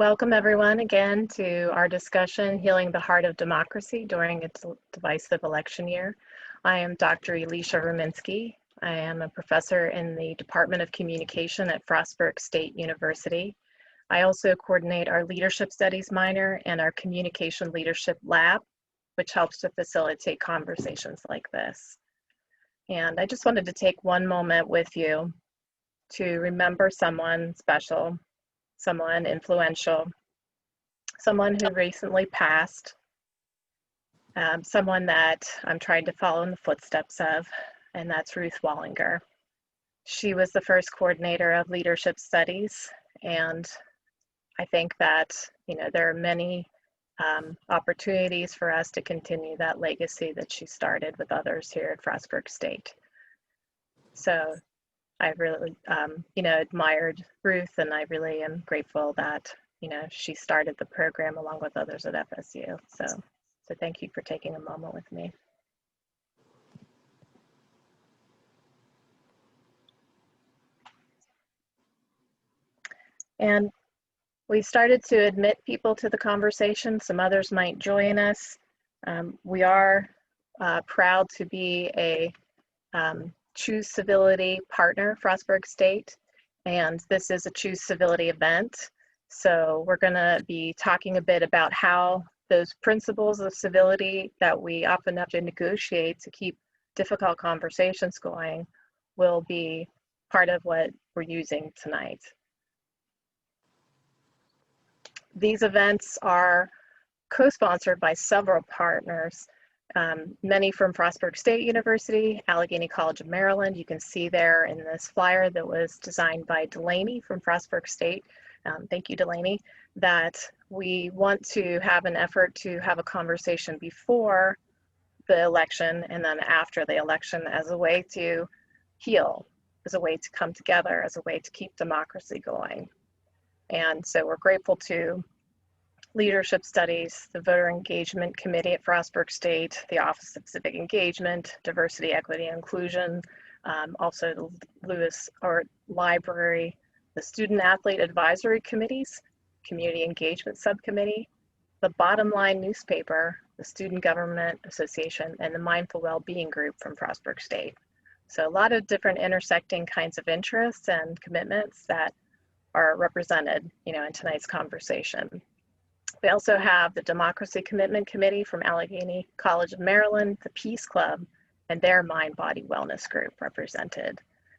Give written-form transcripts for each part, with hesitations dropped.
Welcome everyone again to our discussion, Healing the Heart of Democracy During a Divisive Election Year. I am Dr. Elisha Rominsky. I am a professor in the Department of Communication at Frostburg State University. I also coordinate our Leadership Studies minor and our Communication Leadership Lab, which helps to facilitate conversations like this. And I just wanted to take one moment with you to remember someone special, someone influential, someone who recently passed, someone that I'm trying to follow in the footsteps of, and that's Ruth Wallinger. She was the first coordinator of leadership studies, and I think that there are many opportunities for us to continue that legacy that she started with others here at Frostburg State. So I really, admired Ruth, and I really am grateful that, she started the program along with others at FSU. So thank you for taking a moment with me. And we started to admit people to the conversation. Some others might join us. We are proud to be a Choose Civility partner, Frostburg State, and this is a Choose Civility event. So we're going to be talking a bit about how those principles of civility that we often have to negotiate to keep difficult conversations going will be part of what we're using tonight. These events are co-sponsored by several partners. Many from Frostburg State University, Allegheny College of Maryland. You can see there in this flyer that was designed by Delaney from Frostburg State. Thank you, Delaney. That we want to have an effort to have a conversation before the election and then after the election as a way to heal, as a way to come together, as a way to keep democracy going. And so we're grateful to Leadership Studies, the Voter Engagement Committee at Frostburg State, the Office of Civic Engagement, Diversity, Equity, and Inclusion, also the Lewis Art Library, the Student Athlete Advisory Committees, Community Engagement Subcommittee, the Bottom Line newspaper, the Student Government Association, and the Mindful Wellbeing Group from Frostburg State. So a lot of different intersecting kinds of interests and commitments that are represented, in tonight's conversation. We also have the Democracy Commitment Committee from Allegheny College of Maryland, the Peace Club, and their Mind Body Wellness Group represented.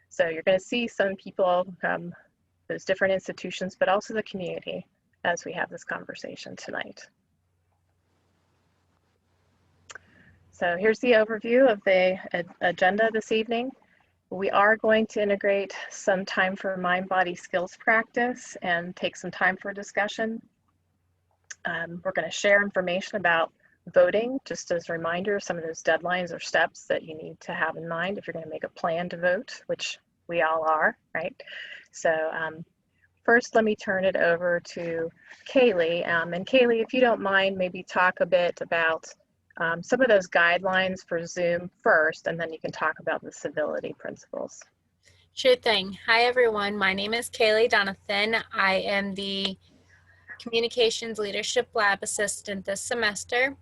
So you're going to see some people from those different institutions, but also the community as we have this conversation tonight. So here's the overview of the agenda this evening. We are going to integrate some time for mind-body skills practice and take some time for discussion. We're going to share information about voting, just as a reminder, some of those deadlines or steps that you need to have in mind if you're going to make a plan to vote, which we all are, right? So first, let me turn it over to Kaylee. And Kaylee, if you don't mind, maybe talk a bit about some of those guidelines for Zoom first, and then you can talk about the civility principles. Sure thing. Hi, everyone. My name is Kaylee Donathan. I am the Communications Leadership Lab Assistant this semester.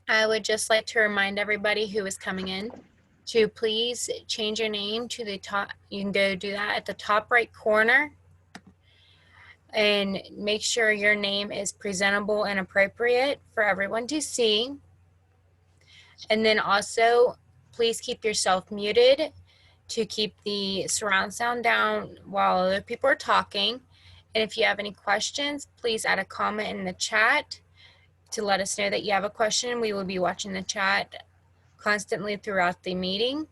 I would just like to remind everybody who is coming in to please change your name to the top. You can go do that at the top right corner and make sure your name is presentable and appropriate for everyone to see. And then also, please keep yourself muted to keep the surround sound down while other people are talking. And if you have any questions, please add a comment in the chat to let us know that you have a question. We will be watching the chat constantly throughout the meeting.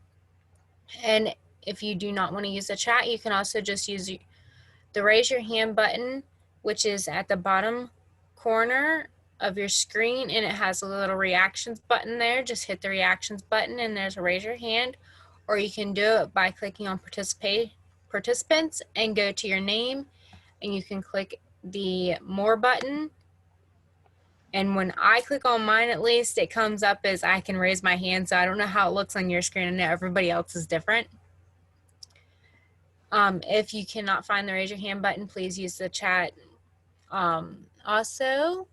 And if you do not want to use the chat, you can also just use the raise your hand button, which is at the bottom corner of your screen, and it has a little reactions button there. Just hit the reactions button and there's a raise your hand, or you can do it by clicking on participants and go to your name, and you can click the more button. And when I click on mine, at least, it comes up as I can raise my hand. So I don't know how it looks on your screen. I know everybody else is different. If you cannot find the raise your hand button, please use the chat Also,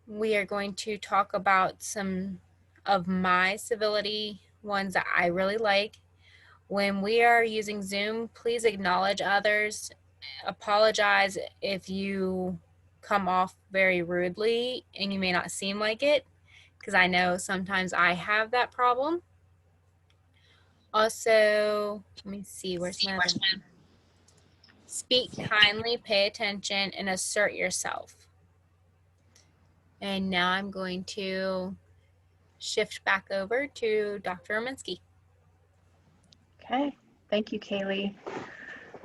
we are going to talk about some of my civility ones that I really like. When we are using Zoom, please acknowledge others. Apologize if you come off very rudely and you may not seem like it, because I know sometimes I have that problem. Also, let me see, where's my other one? Speak kindly, pay attention, and assert yourself. And now I'm going to shift back over to Dr. Rominsky. Okay, thank you, Kaylee.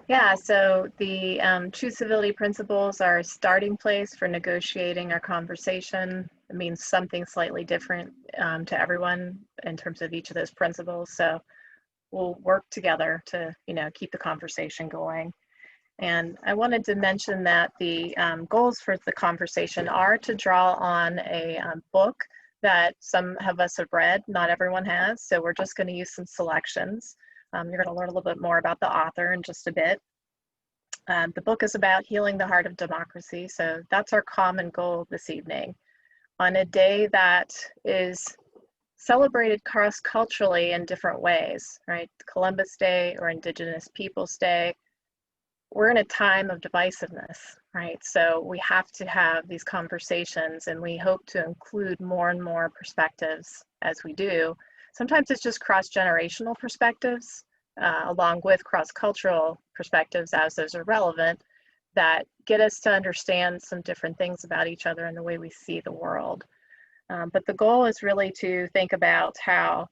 Yeah, so the true civility principles are a starting place for negotiating our conversation. It means something slightly different to everyone in terms of each of those principles. So we'll work together to, keep the conversation going. And I wanted to mention that the goals for the conversation are to draw on a book that some of us have read, not everyone has. So we're just going to use some selections. You're going to learn a little bit more about the author in just a bit. The book is about healing the heart of democracy. So that's our common goal this evening. On a day that is celebrated cross-culturally in different ways, right? Columbus Day or Indigenous Peoples Day, we're in a time of divisiveness, right? So we have to have these conversations, and we hope to include more and more perspectives as we do. Sometimes it's just cross-generational perspectives, along with cross-cultural perspectives as those are relevant, that get us to understand some different things about each other and the way we see the world. But the goal is really to think about how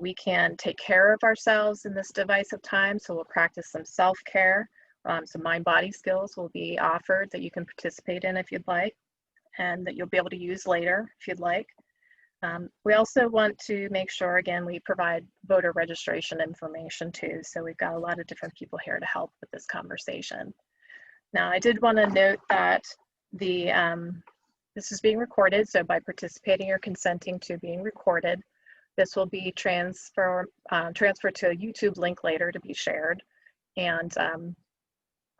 we can take care of ourselves in this divisive time. So we'll practice some self-care. Some mind-body skills will be offered that you can participate in if you'd like, and that you'll be able to use later if you'd like. We also want to make sure, again, we provide voter registration information too. So we've got a lot of different people here to help with this conversation. Now, I did want to note that this is being recorded. So by participating or consenting to being recorded, this will be transferred to a YouTube link later to be shared. And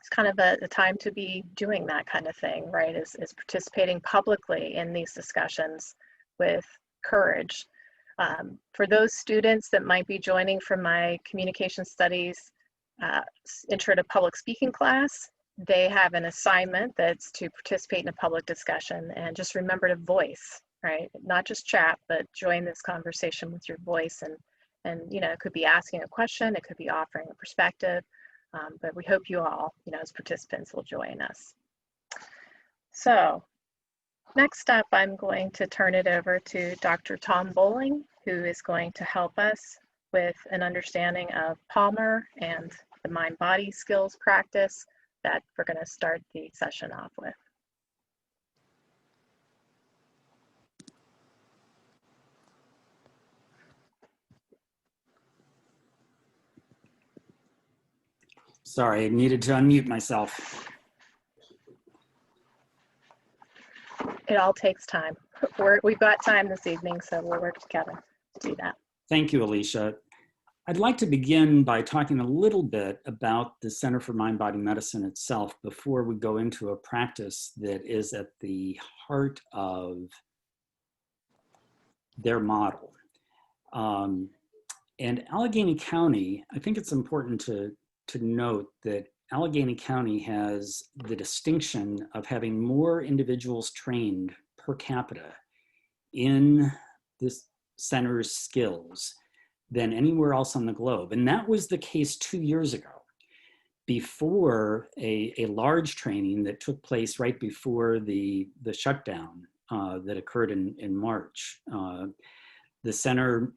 it's kind of a time to be doing that kind of thing, right? Is participating publicly in these discussions with courage. For those students that might be joining from my communication studies intro to public speaking class, they have an assignment that's to participate in a public discussion, and just remember to voice, right? Not just chat, but join this conversation with your voice. And it could be asking a question, it could be offering a perspective, but we hope you all, as participants, will join us. So next up, I'm going to turn it over to Dr. Tom Bowling, who is going to help us with an understanding of Palmer and the mind-body skills practice that we're going to start the session off with. Sorry, I needed to unmute myself. It all takes time. We've got time this evening, so we'll work together to do that. Thank you, Alicia. I'd like to begin by talking a little bit about the Center for Mind-Body Medicine itself before we go into a practice that is at the heart of their model. And Allegheny County, I think it's important to note that Allegheny County has the distinction of having more individuals trained per capita in this center's skills than anywhere else on the globe. And that was the case 2 years ago, before a large training that took place right before the shutdown that occurred in March. The center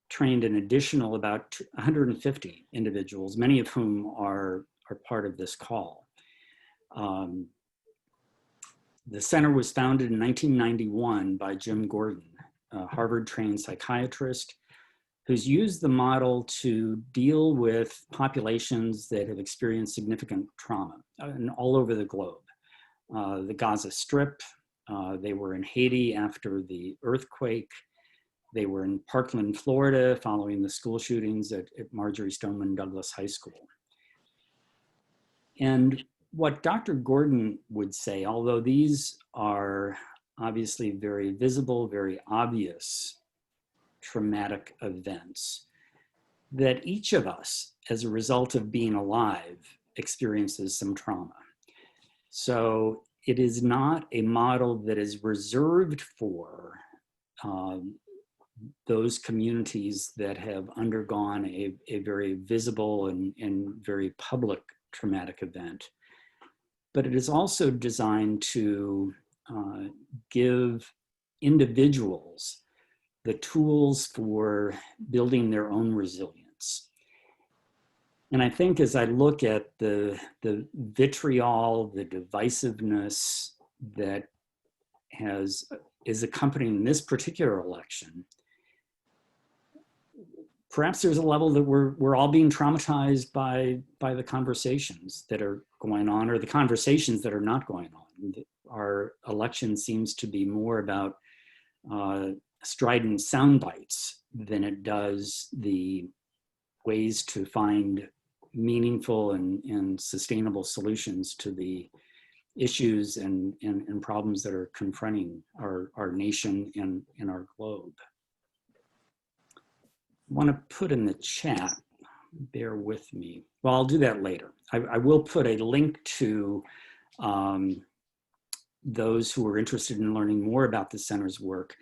trained an additional about 150 individuals, many of whom are part of this call. The center was founded in 1991 by Jim Gordon, a Harvard-trained psychiatrist who's used the model to deal with populations that have experienced significant trauma and all over the globe. The Gaza Strip, they were in Haiti after the earthquake, they were in Parkland, Florida, following the school shootings at Marjorie Stoneman Douglas High School. And what Dr. Gordon would say, although these are obviously very visible, very obvious traumatic events, that each of us, as a result of being alive, experiences some trauma. So it is not a model that is reserved for those communities that have undergone a very visible and very public traumatic event. But it is also designed to give individuals the tools for building their own resilience. And I think as I look at the vitriol, the divisiveness that is accompanying this particular election, perhaps there's a level that we're all being traumatized by the conversations that are going on, or the conversations that are not going on. Our election seems to be more about strident sound bites than it does the ways to find meaningful and sustainable solutions to the issues and problems that are confronting our nation and our globe. I want to put in the chat, bear with me. Well, I'll do that later. I will put a link to those who are interested in learning more about the center's work.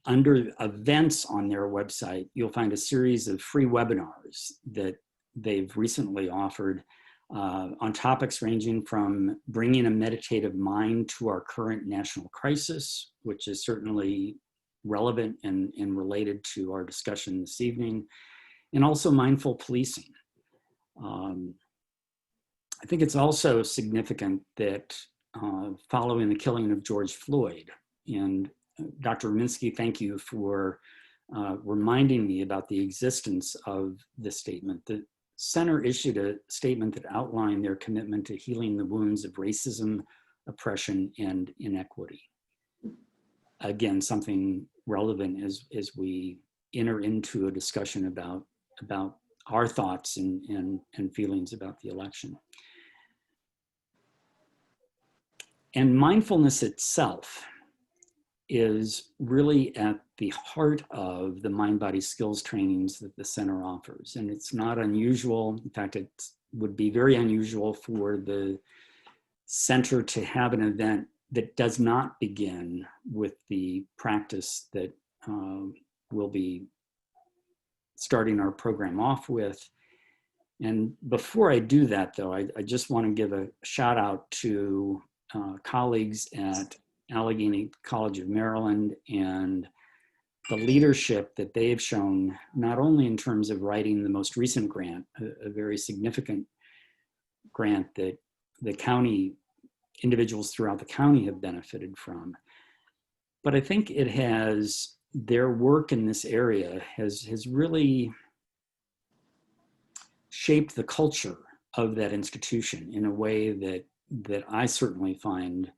Under events on their website, you'll find a series of free webinars that they've recently offered on topics ranging from bringing a meditative mind to our current national crisis, which is certainly relevant and related to our discussion this evening, and also mindful policing. I think it's also significant that following the killing of George Floyd, and Dr. Ruminski, thank you for reminding me about the existence of this statement. The center issued a statement that outlined their commitment to healing the wounds of racism, oppression, and inequity. Again, something relevant as we enter into a discussion about our thoughts and feelings about the election. And mindfulness itself is really at the heart of the mind-body skills trainings that the center offers. And it's not unusual. In fact, it would be very unusual for the center to have an event that does not begin with the practice that we'll be starting our program off with. And before I do that, though, I just want to give a shout out to colleagues at Allegheny College of Maryland and the leadership that they've shown, not only in terms of writing the most recent grant, a very significant grant that the county, individuals throughout the county have benefited from, but I think it has, their work in this area has really shaped the culture of that institution in a way that I certainly find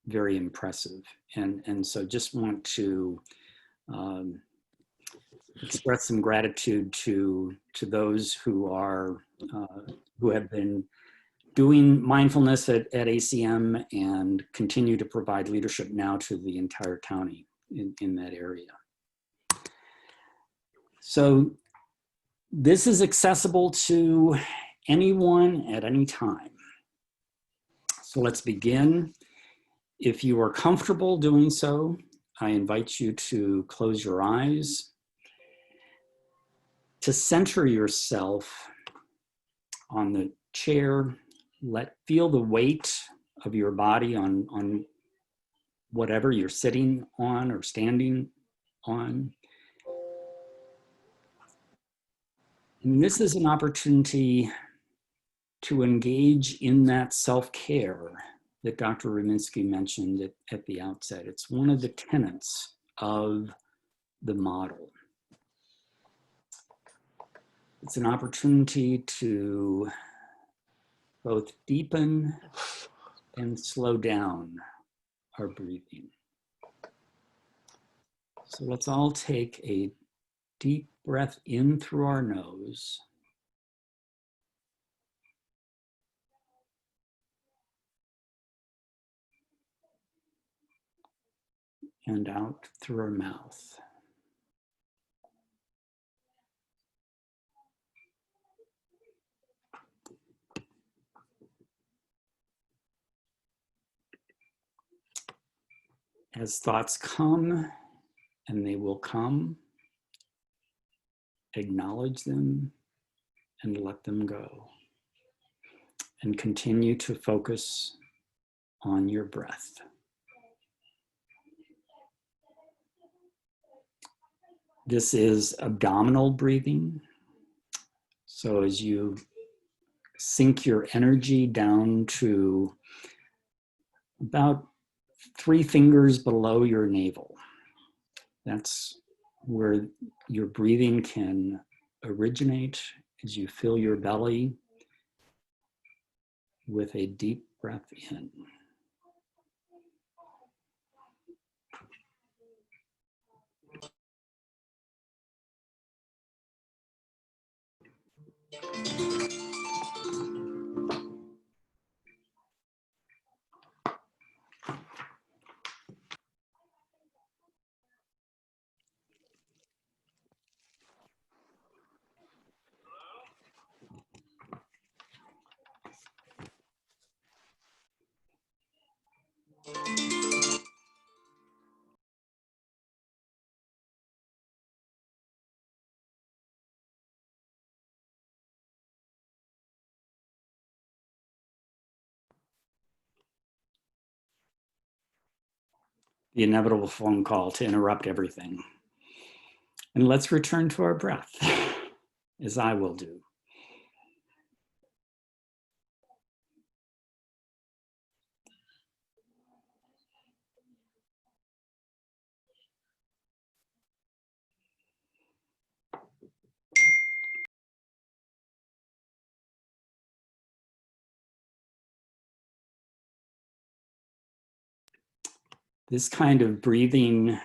very impressive. And so just want to express some gratitude to those who are, who have been doing mindfulness at ACM and continue to provide leadership now to the entire county in that area. So this is accessible to anyone at any time. So let's begin. If you are comfortable doing so, I invite you to close your eyes, to center yourself on the chair. Feel the weight of your body on whatever you're sitting on or standing on. And this is an opportunity to engage in that self-care that Dr. Ruminski mentioned at the outset. It's one of the tenets of the model. It's an opportunity to both deepen and slow down our breathing. So let's all take a deep breath in through our nose and out through our mouth. As thoughts come, and they will come, acknowledge them and let them go. And continue to focus on your breath. This is abdominal breathing. So as you sink your energy down to about 3 fingers below your navel, that's where your breathing can originate as you fill your belly with a deep breath in. The inevitable phone call to interrupt everything. And let's return to our breath, as I will do. This kind of breathing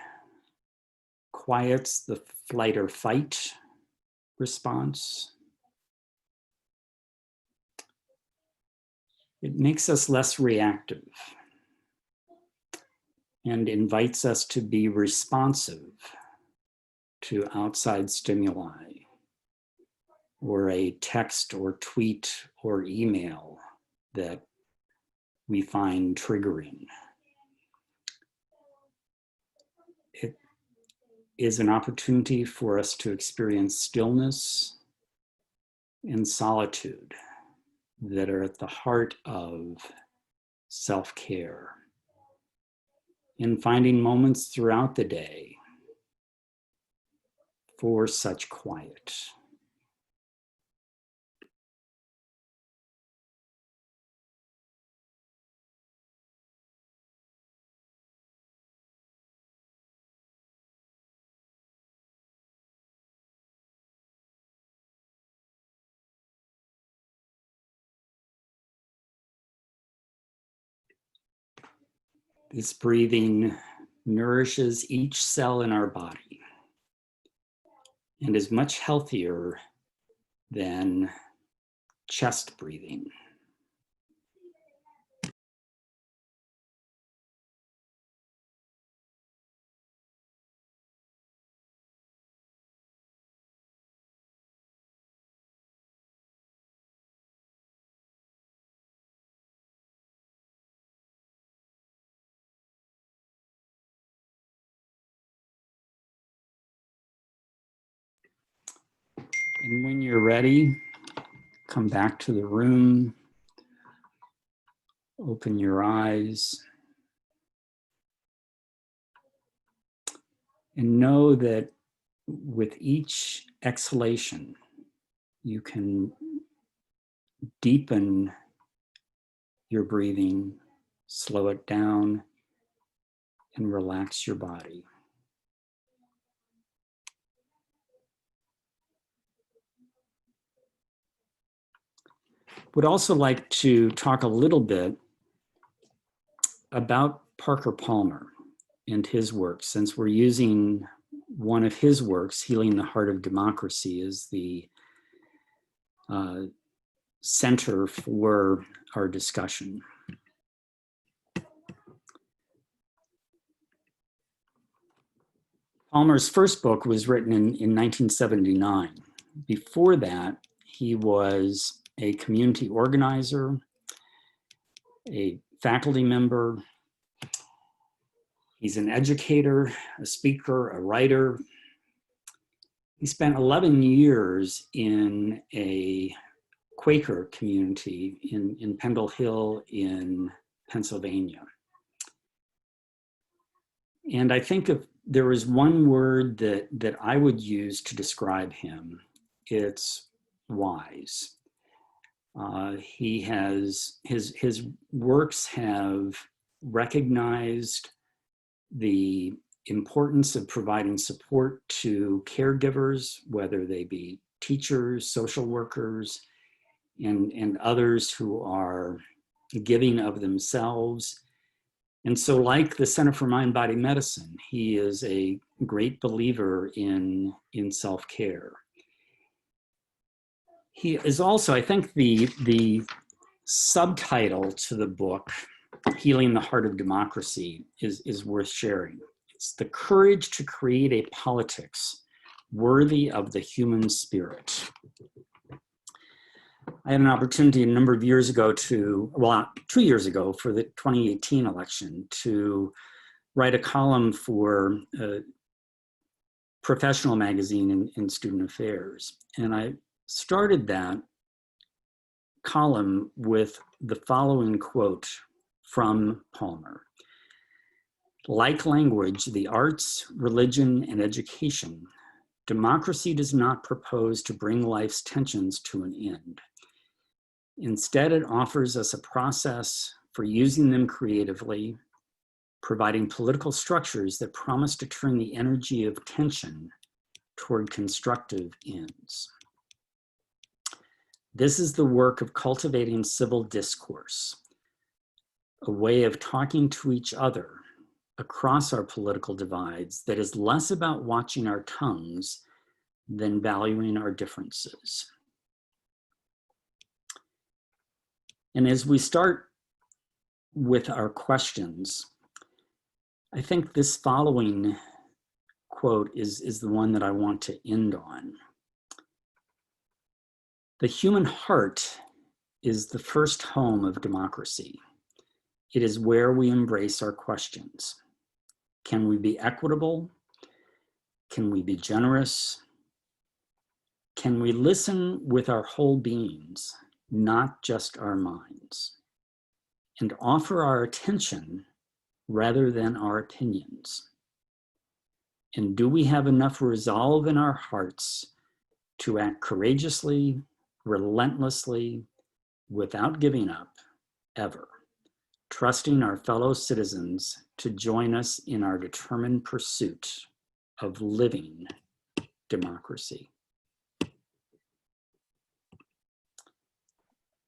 quiets the flight or fight response. It makes us less reactive and invites us to be responsive to outside stimuli or a text or tweet or email that we find triggering. It is an opportunity for us to experience stillness and solitude that are at the heart of self-care. In finding moments throughout the day for such quiet. This breathing nourishes each cell in our body and is much healthier than chest breathing. And when you're ready, come back to the room, open your eyes, and know that with each exhalation, you can deepen your breathing, slow it down, and relax your body. Would also like to talk a little bit about Parker Palmer and his work, since we're using one of his works, Healing the Heart of Democracy, as the center for our discussion. Palmer's first book was written in 1979. Before that, he was a community organizer, a faculty member. He's an educator, a speaker, a writer. He spent 11 years in a Quaker community in Pendle Hill in Pennsylvania. And I think if there is one word that I would use to describe him, it's wise. His works have recognized the importance of providing support to caregivers, whether they be teachers, social workers, and others who are giving of themselves. And so, like the Center for Mind Body Medicine, he is a great believer in self-care. He is also, I think, the subtitle to the book, Healing the Heart of Democracy, is worth sharing. It's the courage to create a politics worthy of the human spirit. I had an opportunity a number of years ago 2 years ago for the 2018 election to write a column for a professional magazine in Student Affairs. And I started that column with the following quote from Palmer. Like language, the arts, religion, and education, democracy does not propose to bring life's tensions to an end. Instead, it offers us a process for using them creatively, providing political structures that promise to turn the energy of tension toward constructive ends. This is the work of cultivating civil discourse, a way of talking to each other across our political divides that is less about watching our tongues than valuing our differences. And as we start with our questions, I think this following quote is the one that I want to end on. The human heart is the first home of democracy. It is where we embrace our questions. Can we be equitable? Can we be generous? Can we listen with our whole beings, not just our minds, and offer our attention rather than our opinions? And do we have enough resolve in our hearts to act courageously, relentlessly, without giving up, ever, trusting our fellow citizens to join us in our determined pursuit of living democracy?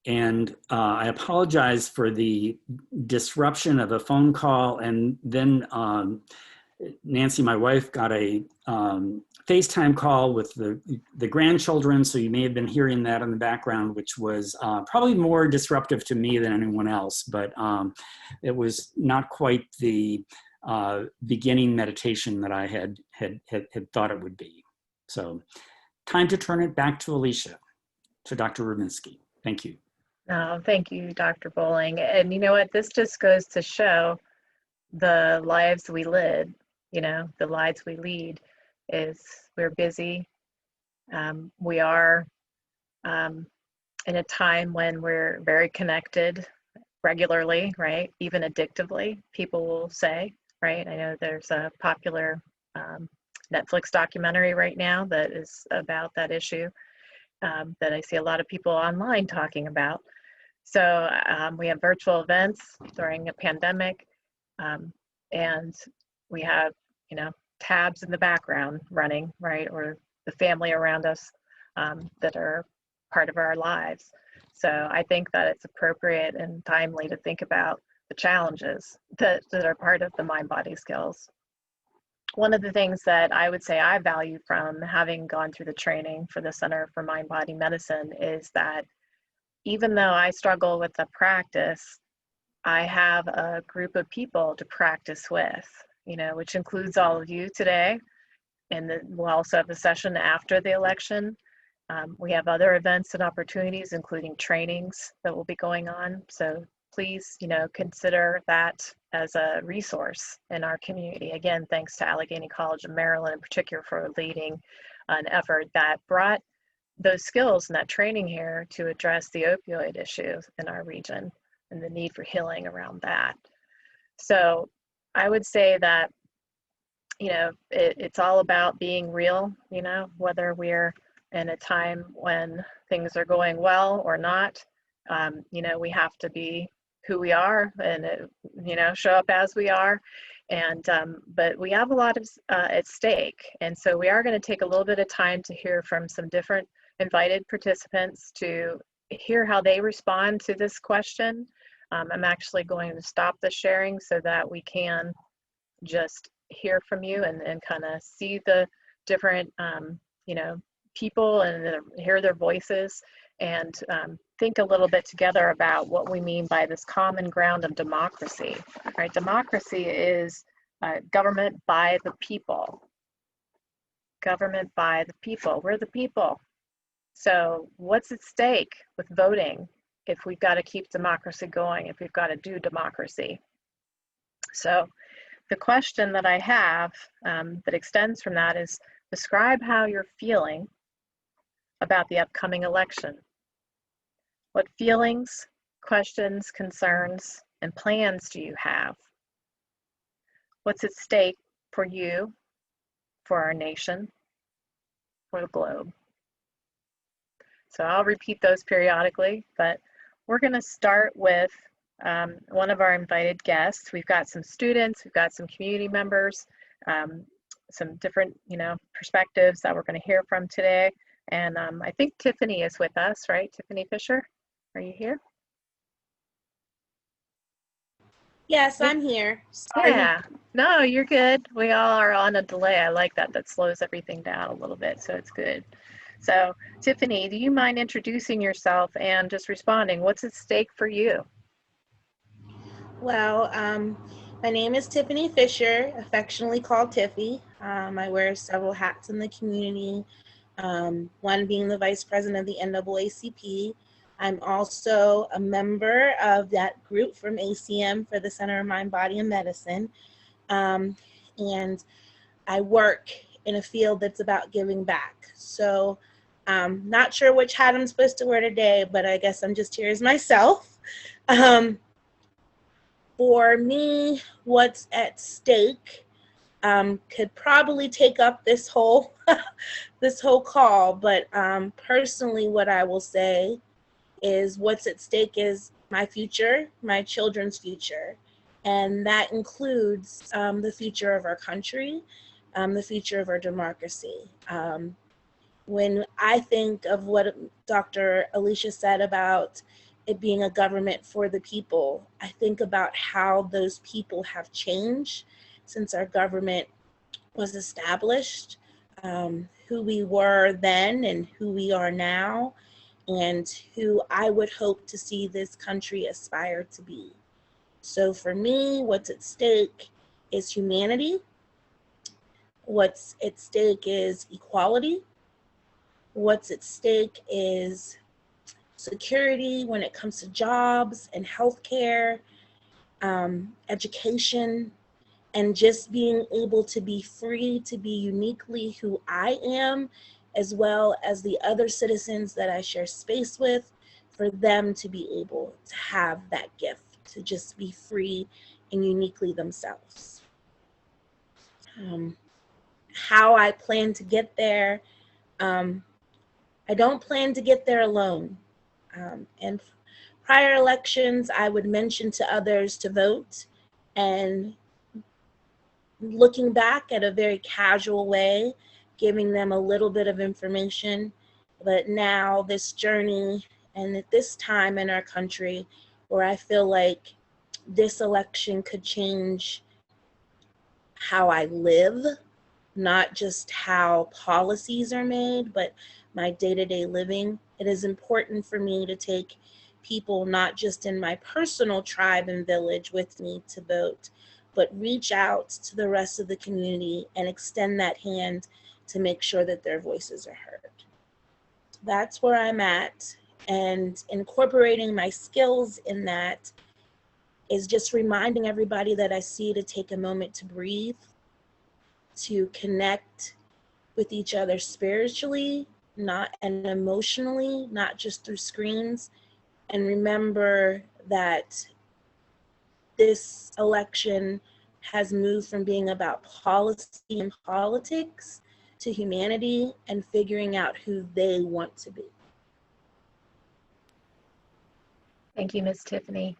And I apologize for the disruption of a phone call. And then Nancy, my wife, got a FaceTime call with the grandchildren. So you may have been hearing that in the background, which was probably more disruptive to me than anyone else. But it was not quite the beginning meditation that I had thought it would be. So time to turn it back to Alicia, to Dr. Rubinsky. Thank you. Oh, thank you, Dr. Bowling. And you know what? This just goes to show the lives we live, the lives we lead is we're busy. We are in a time when we're very connected regularly, right? Even addictively, people will say, right? I know there's a popular Netflix documentary right now that is about that issue that I see a lot of people online talking about. So we have virtual events during a pandemic, and we have, tabs in the background running, right? Or the family around us that are part of our lives. So I think that it's appropriate and timely to think about the challenges that are part of the mind-body skills. One of the things that I would say I value from having gone through the training for the Center for Mind-Body Medicine is that even though I struggle with the practice, I have a group of people to practice with, which includes all of you today. And then we'll also have a session after the election. We have other events and opportunities, including trainings that will be going on. So please, consider that as a resource in our community. Again, thanks to Allegheny College of Maryland in particular for leading an effort that brought those skills and that training here to address the opioid issue in our region and the need for healing around that. So I would say that, it's all about being real, whether we're in a time when things are going well or not. We have to be who we are and, show up as we are. And, but we have a lot of at stake. And so we are going to take a little bit of time to hear from some different invited participants to hear how they respond to this question. I'm actually going to stop the sharing so that we can just hear from you and kind of see the different, people and hear their voices and think a little bit together about what we mean by this common ground of democracy, right? Democracy is government by the people. Government by the people. We're the people. So what's at stake with voting if we've got to keep democracy going, if we've got to do democracy? So the question that I have that extends from that is, describe how you're feeling about the upcoming election. What feelings, questions, concerns, and plans do you have? What's at stake for you, for our nation, for the globe? So I'll repeat those periodically, but we're going to start with one of our invited guests. We've got some students, we've got some community members, some different, perspectives that we're going to hear from today. And I think Tiffany is with us, right? Tiffany Fisher, are you here? Yes, I'm here. Sorry. Yeah, no, you're good. We all are on a delay. I like that. That slows everything down a little bit, so it's good. So Tiffany, do you mind introducing yourself and just responding? What's at stake for you? Well, my name is Tiffany Fisher, affectionately called Tiffy. I wear several hats in the community, one being the vice president of the NAACP. I'm also a member of that group from ACM for the Center of Mind, Body, and Medicine. And I work in a field that's about giving back. So not sure which hat I'm supposed to wear today, but I guess I'm just here as myself. For me, what's at stake could probably take up this whole this whole call, but personally what I will say is what's at stake is my future, my children's future, and that includes the future of our country, the future of our democracy. When I think of what Dr. Alicia said about it being a government for the people, I think about how those people have changed since our government was established, who we were then and who we are now, and who I would hope to see this country aspire to be. So for me, what's at stake is humanity. What's at stake is equality. What's at stake is security when it comes to jobs and healthcare, education, and just being able to be free to be uniquely who I am, as well as the other citizens that I share space with, for them to be able to have that gift, to just be free and uniquely themselves. How I plan to get there, I don't plan to get there alone. And prior elections, I would mention to others to vote, and looking back at a very casual way, giving them a little bit of information. But now this journey and at this time in our country where I feel like this election could change how I live, not just how policies are made, but my day-to-day living, it is important for me to take people not just in my personal tribe and village with me to vote, but reach out to the rest of the community and extend that hand to make sure that their voices are heard. That's where I'm at, and incorporating my skills in that is just reminding everybody that I see to take a moment to breathe, to connect with each other spiritually, and emotionally, not just through screens, and remember that this election has moved from being about policy and politics to humanity and figuring out who they want to be. Thank you, Ms. Tiffany.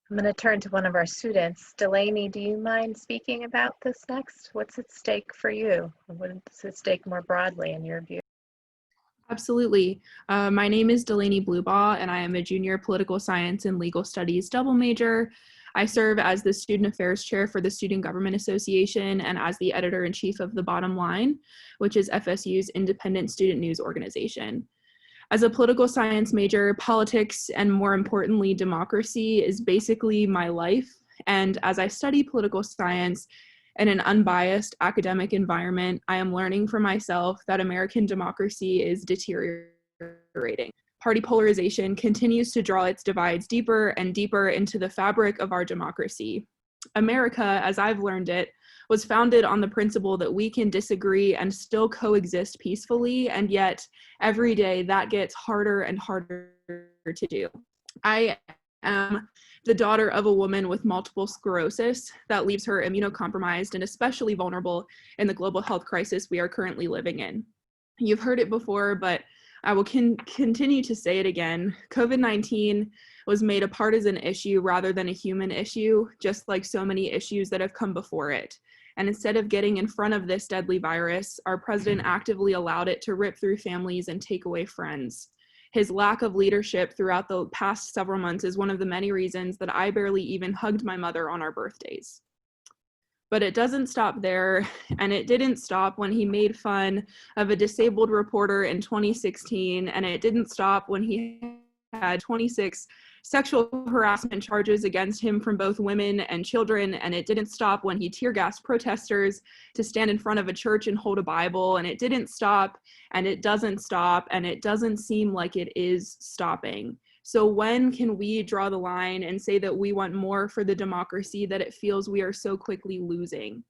I'm going to turn to one of our students. Delaney, do you mind speaking about this next? What's at stake for you? What's at stake more broadly in your view? Absolutely. My name is Delaney Blubaugh, and I am a junior political science and legal studies double major. I serve as the Student Affairs Chair for the Student Government Association and as the Editor-in-Chief of The Bottom Line, which is FSU's independent student news organization. As a political science major, politics, and more importantly, democracy is basically my life. And as I study political science in an unbiased academic environment, I am learning for myself that American democracy is deteriorating. Party polarization continues to draw its divides deeper and deeper into the fabric of our democracy. America, as I've learned it, was founded on the principle that we can disagree and still coexist peacefully, and yet every day that gets harder and harder to do. I am the daughter of a woman with multiple sclerosis that leaves her immunocompromised and especially vulnerable in the global health crisis we are currently living in. You've heard it before, but I will continue to say it again. COVID-19 was made a partisan issue rather than a human issue, just like so many issues that have come before it. And instead of getting in front of this deadly virus, our president actively allowed it to rip through families and take away friends. His lack of leadership throughout the past several months is one of the many reasons that I barely even hugged my mother on our birthdays. But it doesn't stop there, and it didn't stop when he made fun of a disabled reporter in 2016, and it didn't stop when he had 26 sexual harassment charges against him from both women and children, and it didn't stop when he tear gassed protesters to stand in front of a church and hold a Bible, and it didn't stop, and it doesn't stop, and it doesn't seem like it is stopping. So when can we draw the line and say that we want more for the democracy that it feels we are so quickly losing?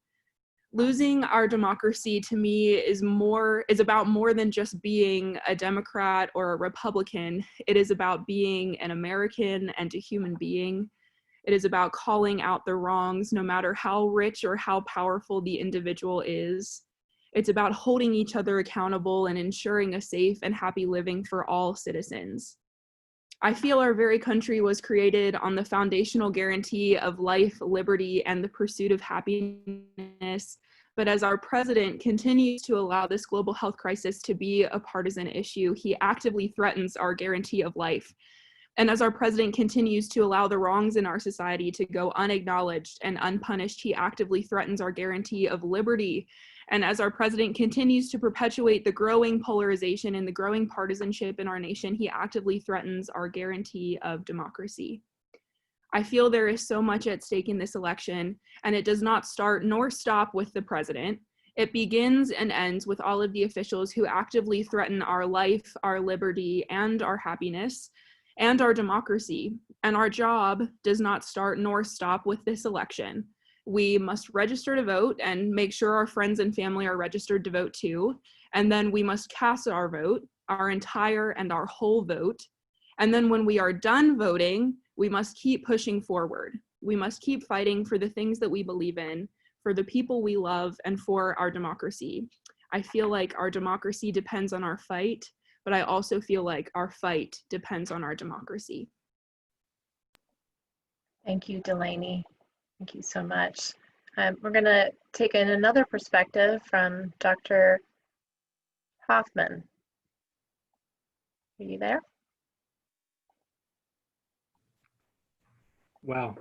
Losing our democracy to me is about more than just being a Democrat or a Republican. It is about being an American and a human being. It is about calling out the wrongs, no matter how rich or how powerful the individual is. It's about holding each other accountable and ensuring a safe and happy living for all citizens. I feel our very country was created on the foundational guarantee of life, liberty, and the pursuit of happiness. But as our president continues to allow this global health crisis to be a partisan issue, he actively threatens our guarantee of life. And as our president continues to allow the wrongs in our society to go unacknowledged and unpunished, he actively threatens our guarantee of liberty. And as our president continues to perpetuate the growing polarization and the growing partisanship in our nation, he actively threatens our guarantee of democracy. I feel there is so much at stake in this election, and it does not start nor stop with the president. It begins and ends with all of the officials who actively threaten our life, our liberty, and our happiness, and our democracy. And our job does not start nor stop with this election. We must register to vote and make sure our friends and family are registered to vote too. And then we must cast our vote, our entire and our whole vote. And then when we are done voting, we must keep pushing forward. We must keep fighting for the things that we believe in, for the people we love, and for our democracy. I feel like our democracy depends on our fight, but I also feel like our fight depends on our democracy. Thank you, Delaney. Thank you so much. We're going to take in another perspective from Dr. Hoffman. Are you there? Wow.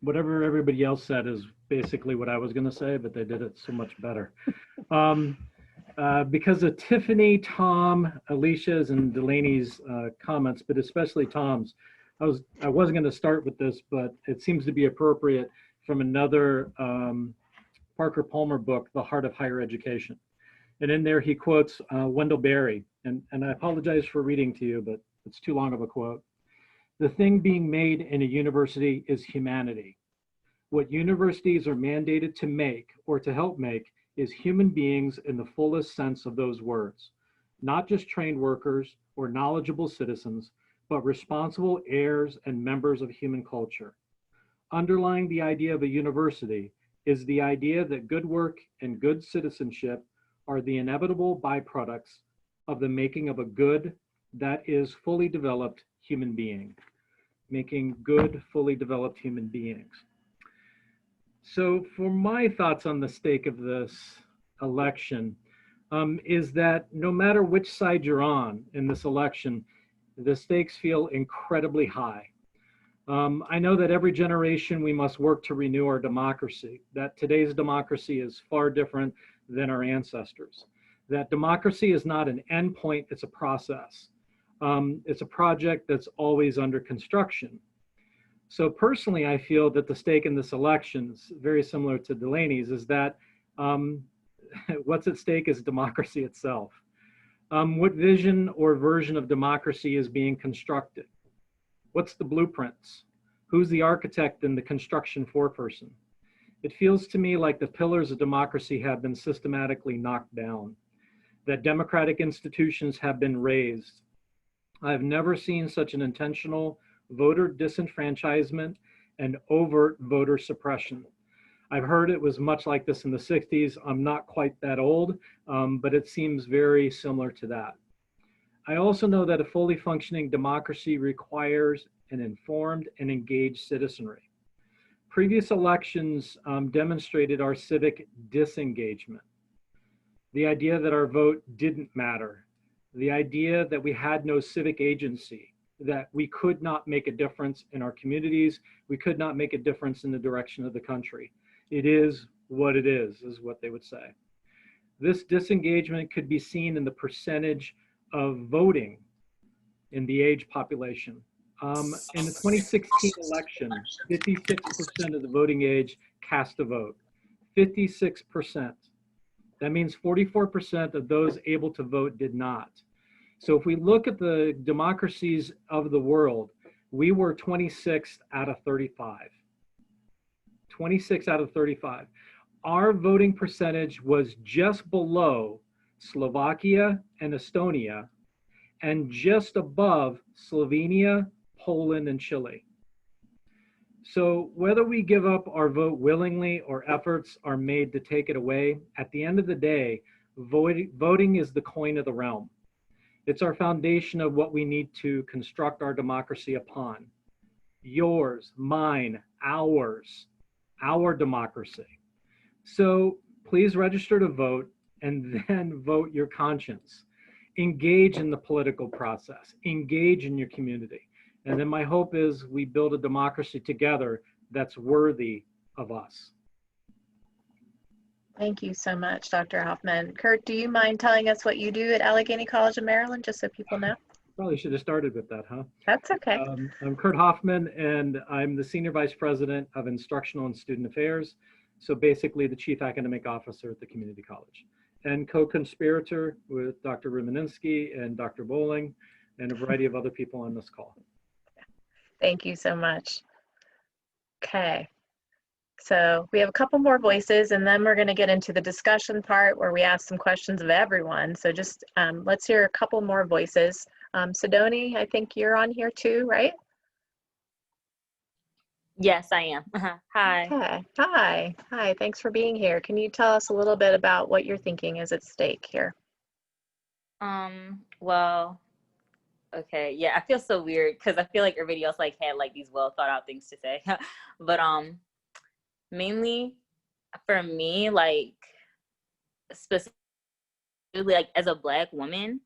Whatever everybody else said is basically what I was going to say, but they did it so much better. Because of Tiffany, Tom, Alicia's, and Delaney's comments, but especially Tom's, I wasn't going to start with this, but it seems to be appropriate from another Parker Palmer book, The Heart of Higher Education. And in there he quotes Wendell Berry, and I apologize for reading to you, but it's too long of a quote. "The thing being made in a university is humanity. What universities are mandated to make or to help make is human beings in the fullest sense of those words, not just trained workers or knowledgeable citizens, but responsible heirs and members of human culture. Underlying the idea of a university is the idea that good work and good citizenship are the inevitable byproducts of the making of a good, that is, fully developed human being." Making good, fully developed human beings. So for my thoughts on the stake of this election, is that no matter which side you're on in this election, the stakes feel incredibly high. I know that every generation we must work to renew our democracy, that today's democracy is far different than our ancestors, that democracy is not an endpoint, it's a process. It's a project that's always under construction. So personally, I feel that the stake in this election is very similar to Delaney's, is that what's at stake is democracy itself. What vision or version of democracy is being constructed? What's the blueprints? Who's the architect and the construction foreperson? It feels to me like the pillars of democracy have been systematically knocked down, that democratic institutions have been razed. I've never seen such an intentional voter disenfranchisement and overt voter suppression. I've heard it was much like this in the 60s. I'm not quite that old, but it seems very similar to that. I also know that a fully functioning democracy requires an informed and engaged citizenry. Previous elections demonstrated our civic disengagement. The idea that our vote didn't matter. The idea that we had no civic agency, that we could not make a difference in our communities, we could not make a difference in the direction of the country. It is what it is what they would say. This disengagement could be seen in the percentage of voting in the age population. In the 2016 election, 56% of the voting age cast a vote. 56%. That means 44% of those able to vote did not. So if we look at the democracies of the world, we were 26th out of 35. 26 out of 35. Our voting percentage was just below Slovakia and Estonia, and just above Slovenia, Poland, and Chile. So whether we give up our vote willingly or efforts are made to take it away, at the end of the day, voting is the coin of the realm. It's our foundation of what we need to construct our democracy upon. Yours, mine, ours, our democracy. So please register to vote and then vote your conscience. Engage in the political process, engage in your community. And then my hope is we build a democracy together that's worthy of us. Thank you so much, Dr. Hoffman. Kurt, do you mind telling us what you do at Allegheny College of Maryland, just so people know? Probably should have started with that, huh? That's okay. I'm Kurt Hoffman, and I'm the Senior Vice President of Instructional and Student Affairs. So basically the Chief Academic Officer at the community college. And co-conspirator with Dr. Rumininski and Dr. Bowling and a variety of other people on this call. Thank you so much. Okay. So we have a couple more voices, and then we're going to get into the discussion part where we ask some questions of everyone. So just let's hear a couple more voices. Sidoni, I think you're on here too, right? Yes, I am. Hi. Okay. Hi. Hi. Thanks for being here. Can you tell us a little bit about what you're thinking is at stake here? Well, okay. Yeah, I feel so weird because I feel like everybody else like had like these well thought out things to say. But mainly for me, like specifically like as a Black woman,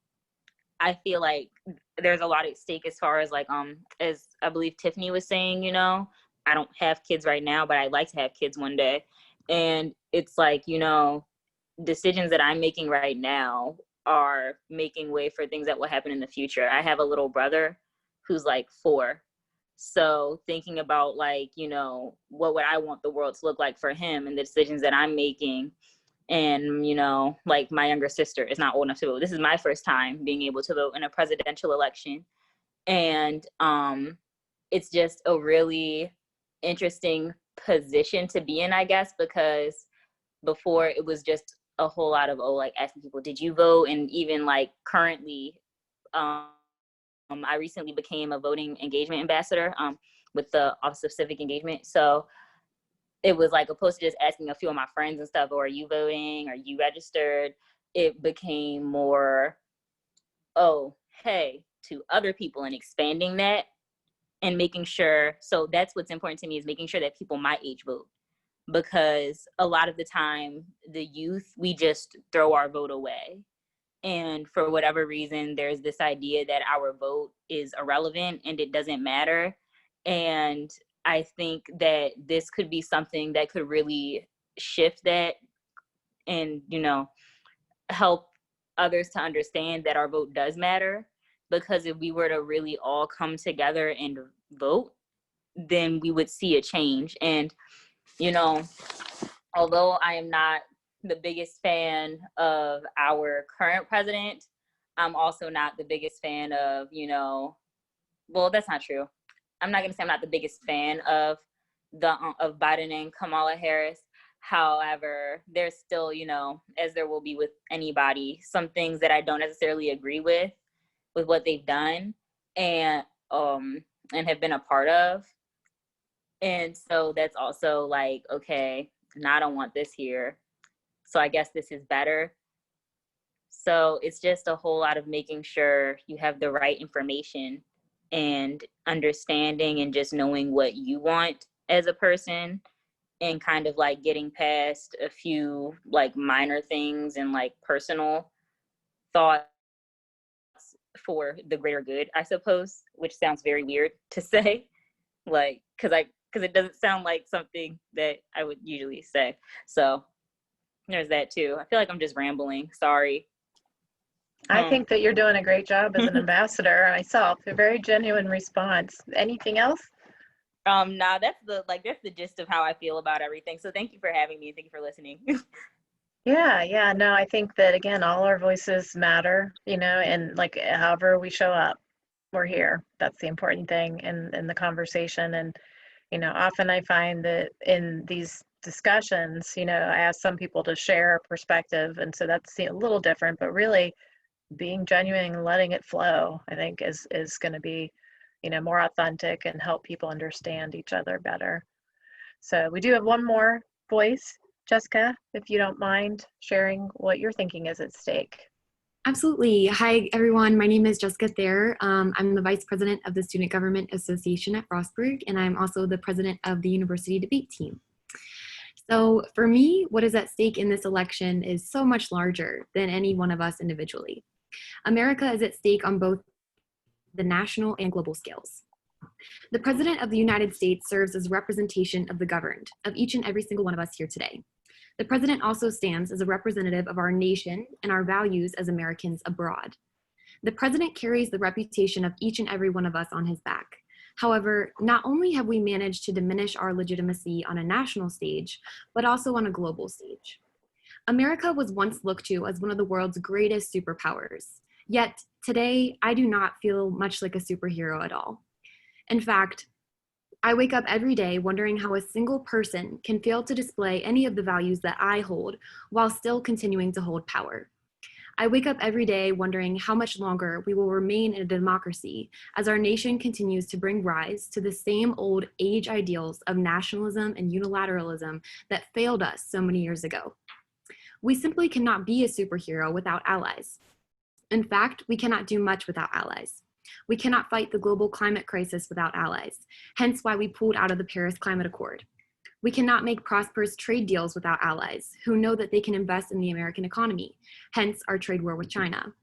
I feel like there's a lot at stake as far as like as I believe Tiffany was saying, you know, I don't have kids right now, but I'd like to have kids one day. And it's like, you know, decisions that I'm making right now are making way for things that will happen in the future. I have a little brother who's like 4. So thinking about like, you know, what would I want the world to look like for him and the decisions that I'm making. And, you know, like my younger sister is not old enough to vote. This is my first time being able to vote in a presidential election. And it's just a really interesting position to be in, I guess, because before it was just a whole lot of, like asking people, did you vote? And even like currently, I recently became a voting engagement ambassador with the Office of Civic Engagement. So it was like opposed to just asking a few of my friends and stuff, are you voting? Are you registered? It became more, hey, to other people, and expanding that and making sure. So that's what's important to me, is making sure that people my age vote. Because a lot of the time, the youth, we just throw our vote away. And for whatever reason, there's this idea that our vote is irrelevant and it doesn't matter. And I think that this could be something that could really shift that and, you know, help others to understand that our vote does matter. Because if we were to really all come together and vote, then we would see a change. And, you know, although I am not the biggest fan of our current president, I'm also not the biggest fan of, you know, well, that's not true. I'm not going to say I'm not the biggest fan of of Biden and Kamala Harris. However, there's still, you know, as there will be with anybody, some things that I don't necessarily agree with what they've done and have been a part of. And so that's also like, okay, now I don't want this here. So I guess this is better. So it's just a whole lot of making sure you have the right information and understanding and just knowing what you want as a person, and kind of like getting past a few like minor things and like personal thoughts for the greater good, I suppose, which sounds very weird to say, like, because it doesn't sound like something that I would usually say. So there's that too. I feel like I'm just rambling. Sorry. I think that you're doing a great job as an ambassador myself. A very genuine response. Anything else? Nah, that's the gist of how I feel about everything. So thank you for having me. Thank you for listening. Yeah. No, I think that, again, all our voices matter, you know, and like however we show up, we're here. That's the important thing in the conversation. And, you know, often I find that in these discussions, you know, I ask some people to share a perspective. And so that's a little different, but really being genuine and letting it flow, I think is going to be, you know, more authentic and help people understand each other better. So we do have one more voice. Jessica, if you don't mind sharing what you're thinking is at stake. Absolutely. Hi, everyone. My name is Jessica Thayer. I'm the Vice President of the Student Government Association at Frostburg, and I'm also the President of the University Debate Team. So for me, what is at stake in this election is so much larger than any one of us individually. America is at stake on both the national and global scales. The President of the United States serves as a representation of the governed, of each and every single one of us here today. The President also stands as a representative of our nation and our values as Americans abroad. The President carries the reputation of each and every one of us on his back. However, not only have we managed to diminish our legitimacy on a national stage, but also on a global stage. America was once looked to as one of the world's greatest superpowers. Yet today, I do not feel much like a superhero at all. In fact, I wake up every day wondering how a single person can fail to display any of the values that I hold while still continuing to hold power. I wake up every day wondering how much longer we will remain in a democracy as our nation continues to bring rise to the same old age ideals of nationalism and unilateralism that failed us so many years ago. We simply cannot be a superhero without allies. In fact, we cannot do much without allies. We cannot fight the global climate crisis without allies, hence why we pulled out of the Paris Climate Accord. We cannot make prosperous trade deals without allies who know that they can invest in the American economy, hence our trade war with China.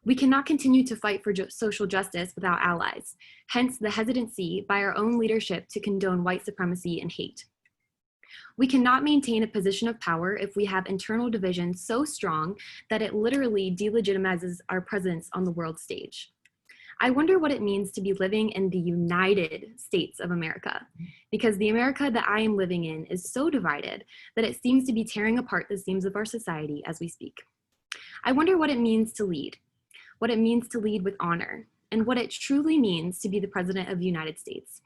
We cannot continue to fight for social justice without allies, hence the hesitancy by our own leadership to condone white supremacy and hate. We cannot maintain a position of power if we have internal division so strong that it literally delegitimizes our presence on the world stage. I wonder what it means to be living in the United States of America, because the America that I am living in is so divided that it seems to be tearing apart the seams of our society as we speak. I wonder what it means to lead with honor, and what it truly means to be the President of the United States.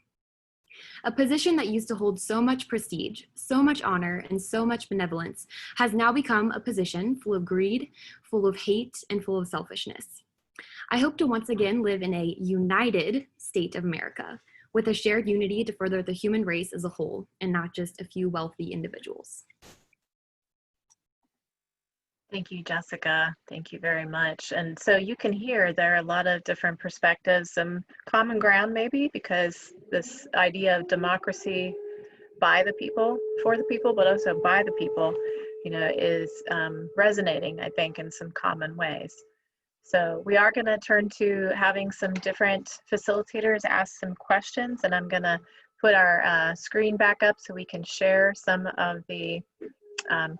A position that used to hold so much prestige, so much honor, and so much benevolence has now become a position full of greed, full of hate, and full of selfishness. I hope to once again live in a united state of America, with a shared unity to further the human race as a whole, and not just a few wealthy individuals. Thank you, Jessica. Thank you very much. And so you can hear there are a lot of different perspectives, some common ground maybe, because this idea of democracy by the people, for the people, but also by the people, is resonating, I think, in some common ways. So we are going to turn to having some different facilitators ask some questions, and I'm going to put our screen back up so we can share some of the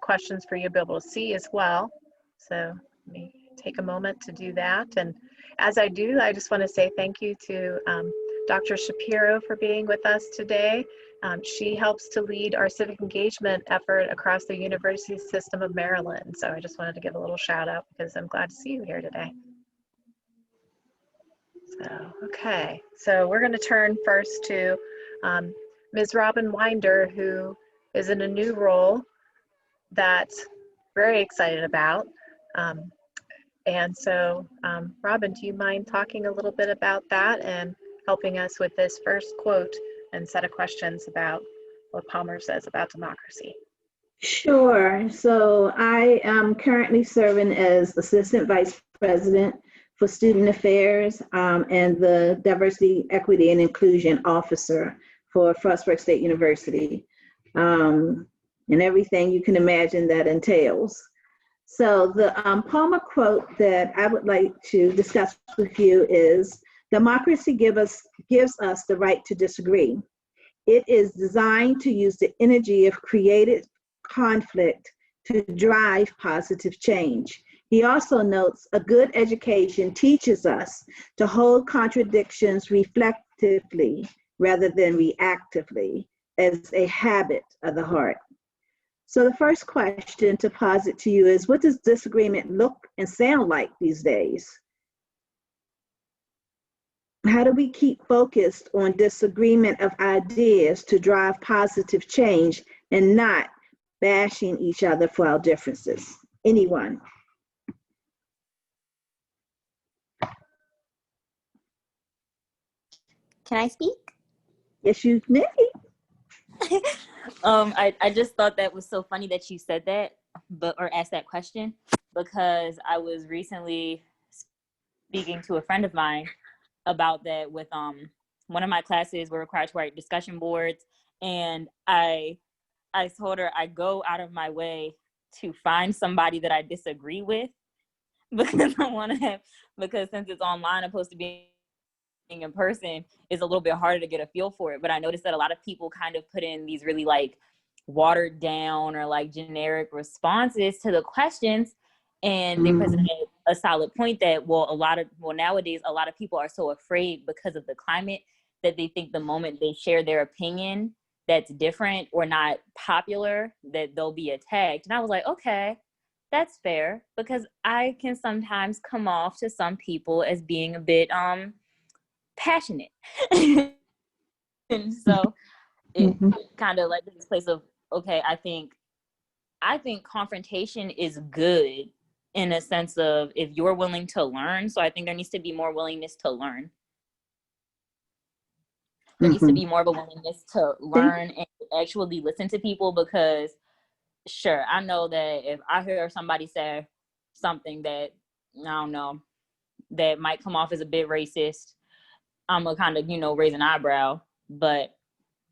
questions for you to be able to see as well. So let me take a moment to do that. And as I do, I just want to say thank you to Dr. Shapiro for being with us today. She helps to lead our civic engagement effort across the University System of Maryland. So I just wanted to give a little shout out because I'm glad to see you here today. So, okay, so we're going to turn first to Ms. Robin Winder, who is in a new role that very excited about. And so, Robin, do you mind talking a little bit about that and helping us with this first quote and set of questions about what Palmer says about democracy? Sure. So I am currently serving as Assistant Vice President for Student Affairs and the Diversity, Equity, and Inclusion Officer for Frostburg State University. And everything you can imagine that entails. So the Palmer quote that I would like to discuss with you is, democracy gives us the right to disagree. It is designed to use the energy of created conflict to drive positive change. He also notes a good education teaches us to hold contradictions reflectively rather than reactively as a habit of the heart. So the first question to posit to you is, what does disagreement look and sound like these days? How do we keep focused on disagreement of ideas to drive positive change and not bashing each other for our differences? Anyone? Can I speak? Yes, you may. I just thought that was so funny that you said that, or asked that question, because I was recently speaking to a friend of mine about that with one of my classes. We're required to write discussion boards, and I told her I go out of my way to find somebody that I disagree with, because I want to have, because since it's online, I'm supposed to be in person, is a little bit harder to get a feel for it. But I noticed that a lot of people kind of put in these really like watered down or like generic responses to the questions, and they presented a solid point that nowadays a lot of people are so afraid because of the climate that they think the moment they share their opinion that's different or not popular that they'll be attacked. And I was like, okay, that's fair, because I can sometimes come off to some people as being a bit passionate. And so it kind of led to this place of, okay, I think confrontation is good in a sense of if you're willing to learn. So I think there needs to be more willingness to learn. There needs to be more of a willingness to learn and actually listen to people, because sure, I know that if I hear somebody say something that, I don't know, that might come off as a bit racist, I'm gonna kind of, raise an eyebrow. But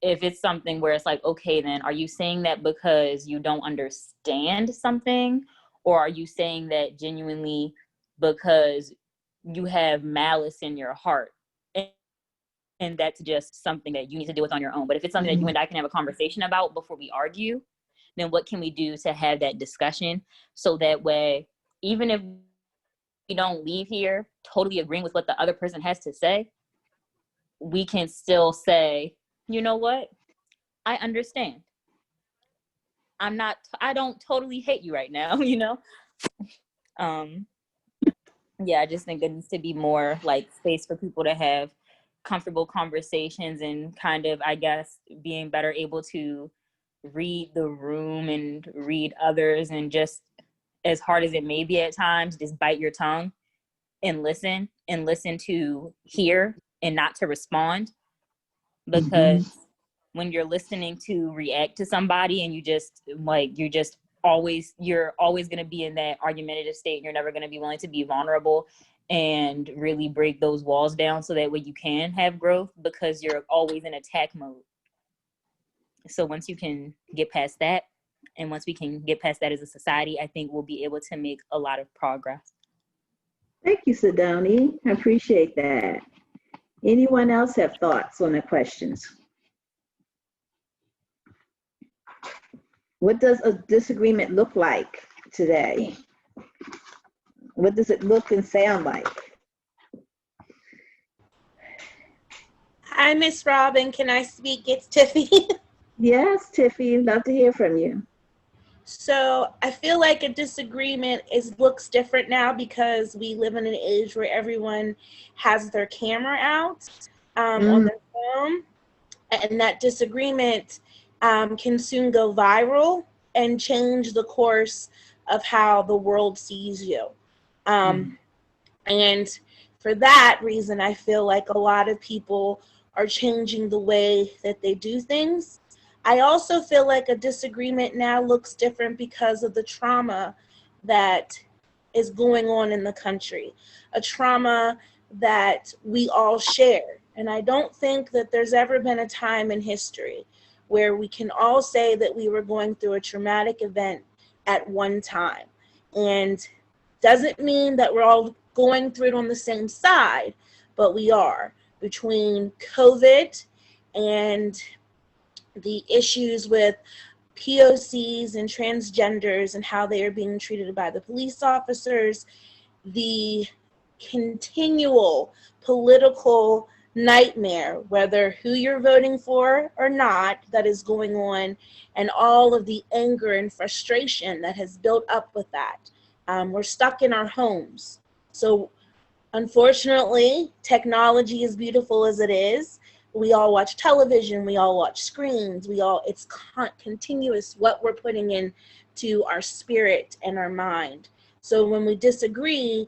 if it's something where it's like, okay, then are you saying that because you don't understand something? Or are you saying that genuinely because you have malice in your heart? And that's just something that you need to deal with on your own. But if it's something that you and I can have a conversation about before we argue, then what can we do to have that discussion? So that way, even if don't leave here totally agreeing with what the other person has to say, we can still say, you know what? I understand. I don't totally hate you right now, you know? Yeah, I just think there needs to be more like space for people to have comfortable conversations and kind of, I guess, being better able to read the room and read others, and just, as hard as it may be at times, just bite your tongue and listen to hear and not to respond. Because when you're listening to react to somebody and you're always going to be in that argumentative state, and you're never going to be willing to be vulnerable and really break those walls down so that way you can have growth, because you're always in attack mode. So once you can get past that, and once we can get past that as a society, I think we'll be able to make a lot of progress. Thank you, Sidoni. I appreciate that. Anyone else have thoughts on the questions? What does a disagreement look like today? What does it look and sound like? Hi, Miss Robin. Can I speak? It's Tiffy. Yes, Tiffy, love to hear from you. So I feel like a disagreement looks different now because we live in an age where everyone has their camera out on their phone, and that disagreement can soon go viral and change the course of how the world sees you. And for that reason, I feel like a lot of people are changing the way that they do things. I also feel like a disagreement now looks different because of the trauma that is going on in the country, a trauma that we all share. And I don't think that there's ever been a time in history where we can all say that we were going through a traumatic event at one time. And doesn't mean that we're all going through it on the same side, but we are. Between COVID and the issues with POCs and transgenders and how they are being treated by the police officers, the continual political nightmare, whether who you're voting for or not, that is going on, and all of the anger and frustration that has built up with that. We're stuck in our homes. So unfortunately, technology, as beautiful as it is, we all watch television, we all watch screens, it's continuous what we're putting into our spirit and our mind. So when we disagree,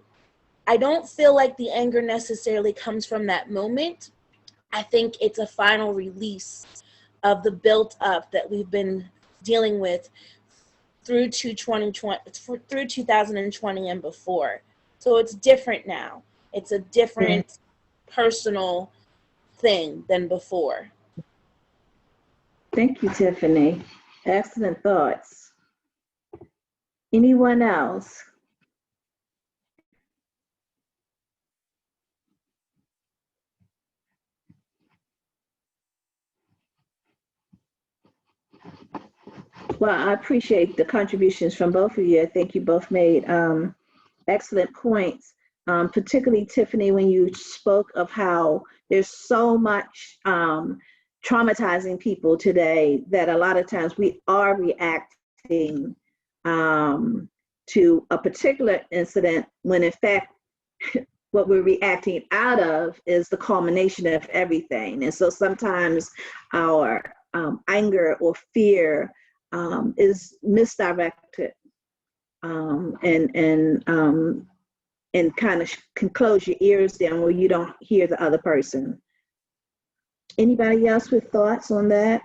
I don't feel like the anger necessarily comes from that moment. I think it's a final release of the built up that we've been dealing with through 2020 and before. So it's different now. It's a different personal thing than before. Thank you, Tiffany. Excellent thoughts. Anyone else? Well, I appreciate the contributions from both of you. I think you both made excellent points, particularly Tiffany, when you spoke of how there's so much traumatizing people today that a lot of times we are reacting to a particular incident when in fact what we're reacting out of is the culmination of everything. And so sometimes our anger or fear is misdirected and kind of can close your ears down where you don't hear the other person. Anybody else with thoughts on that?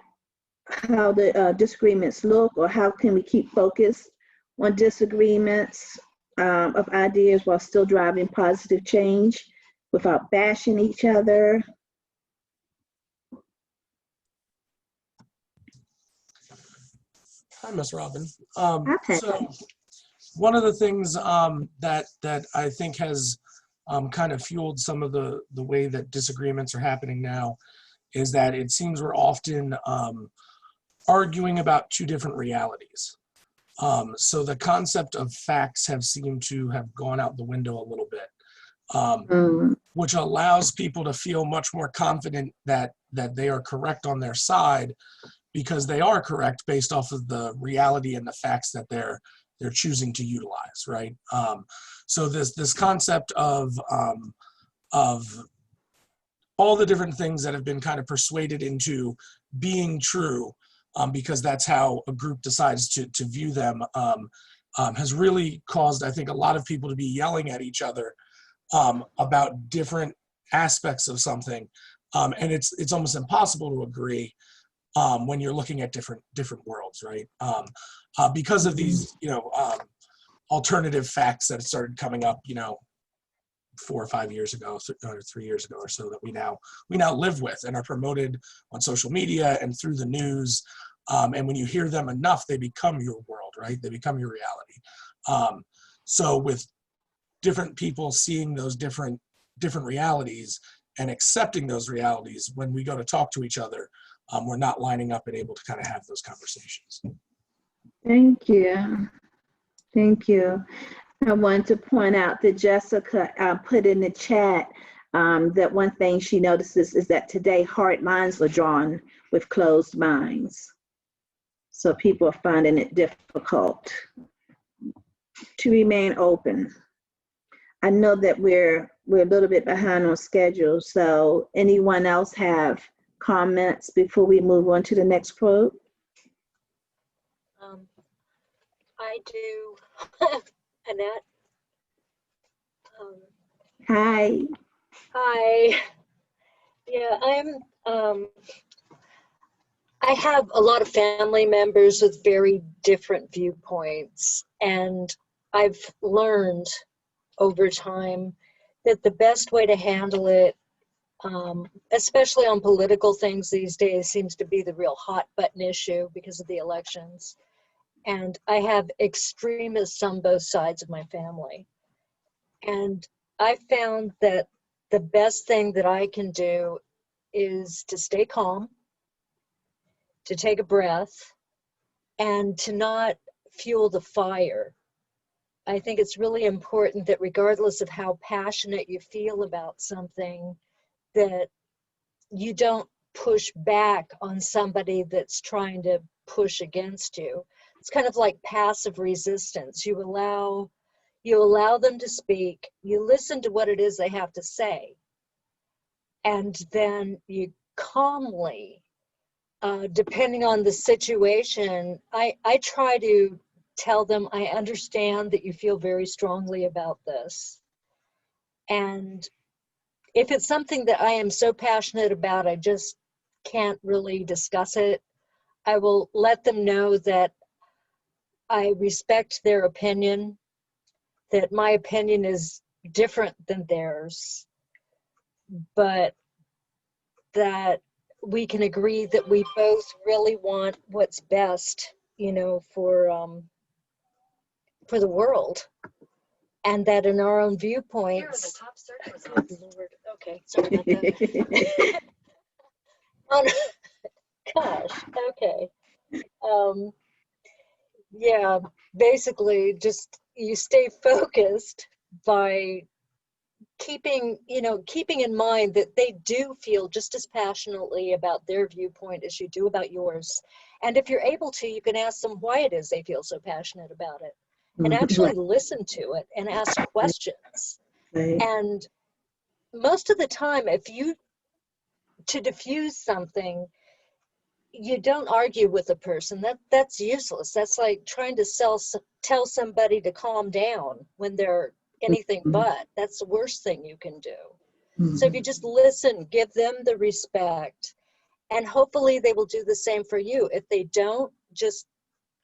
How the disagreements look, or how can we keep focused on disagreements of ideas while still driving positive change without bashing each other? Hi, Miss Robin. Okay. So one of the things that I think has kind of fueled some of the way that disagreements are happening now is that it seems we're often arguing about two different realities. So the concept of facts have seemed to have gone out the window a little bit, which allows people to feel much more confident that they are correct on their side, because they are correct based off of the reality and the facts that they're choosing to utilize, right? So this concept of all the different things that have been kind of persuaded into being true, because that's how a group decides to view them, has really caused, I think, a lot of people to be yelling at each other about different aspects of something, and it's almost impossible to agree when you're looking at different worlds, right? Because of these, alternative facts that started coming up, 4 or 5 years ago, or 3 years ago or so, that we now live with and are promoted on social media and through the news. And when you hear them enough, they become your world, right? They become your reality. So with different people seeing those different realities and accepting those realities, when we go to talk to each other, we're not lining up and able to kind of have those conversations. Thank you. Thank you. I want to point out that Jessica put in the chat that one thing she notices is that today hard lines are drawn with closed minds. So people are finding it difficult to remain open. I know that we're a little bit behind on schedule, so anyone else have comments before we move on to the next quote? I do. Annette? Hi. Hi. Yeah, I have a lot of family members with very different viewpoints, and I've learned over time that the best way to handle it, especially on political things these days, seems to be the real hot button issue because of the elections. And I have extremists on both sides of my family. And I found that the best thing that I can do is to stay calm, to take a breath, and to not fuel the fire. I think it's really important that regardless of how passionate you feel about something, that you don't push back on somebody that's trying to push against you. It's kind of like passive resistance. You allow them to speak, you listen to what it is they have to say, and then you calmly, depending on the situation, I try to tell them, I understand that you feel very strongly about this. And if it's something that I am so passionate about, I just can't really discuss it, I will let them know that I respect their opinion, that my opinion is different than theirs, but that we can agree that we both really want what's best, for the world, and that in our own viewpoints. Okay, sorry about that. Gosh, okay. Yeah, basically just you stay focused by keeping in mind that they do feel just as passionately about their viewpoint as you do about yours. And if you're able to, you can ask them why it is they feel so passionate about it, and actually listen to it and ask questions. Right. And most of the time, to diffuse something, you don't argue with a person. That's useless. That's like trying to tell somebody to calm down when they're anything but. That's the worst thing you can do. So if you just listen, give them the respect, and hopefully they will do the same for you. If they don't, just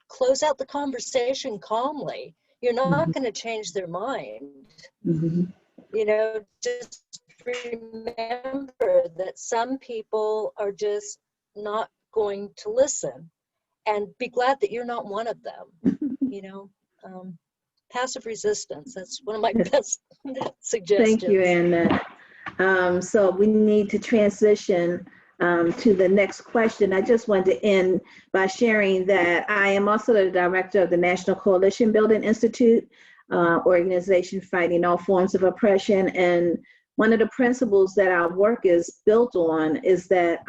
close out the conversation calmly. You're not going to change their mind. Just remember that some people are just not going to listen, and be glad that you're not one of them. Passive resistance, that's one of my best suggestions. Thank you, Anna. So we need to transition to the next question, I just wanted to end by sharing that I am also the director of the National Coalition Building Institute, organization fighting all forms of oppression. And one of the principles that our work is built on is that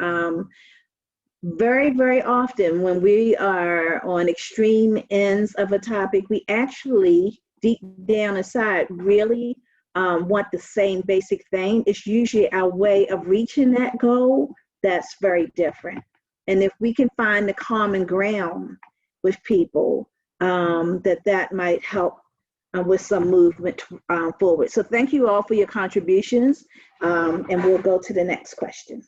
very, very often when we are on extreme ends of a topic, we actually deep down inside really want the same basic thing. It's usually our way of reaching that goal that's very different. And if we can find the common ground with people, that might help with some movement forward. So thank you all for your contributions, and we'll go to the next question.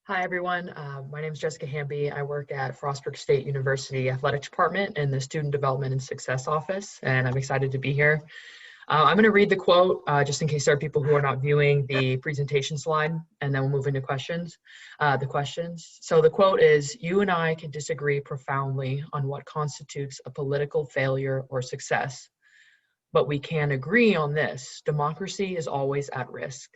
Hi, everyone. My name is Jessica Hamby. I work at Frostburg State University Athletic Department in the Student Development and Success Office, and I'm excited to be here. I'm going to read the quote just in case there are people who are not viewing the presentation slide, and then we'll move into questions. So the quote is, "You and I can disagree profoundly on what constitutes a political failure or success, but we can agree on this: democracy is always at risk.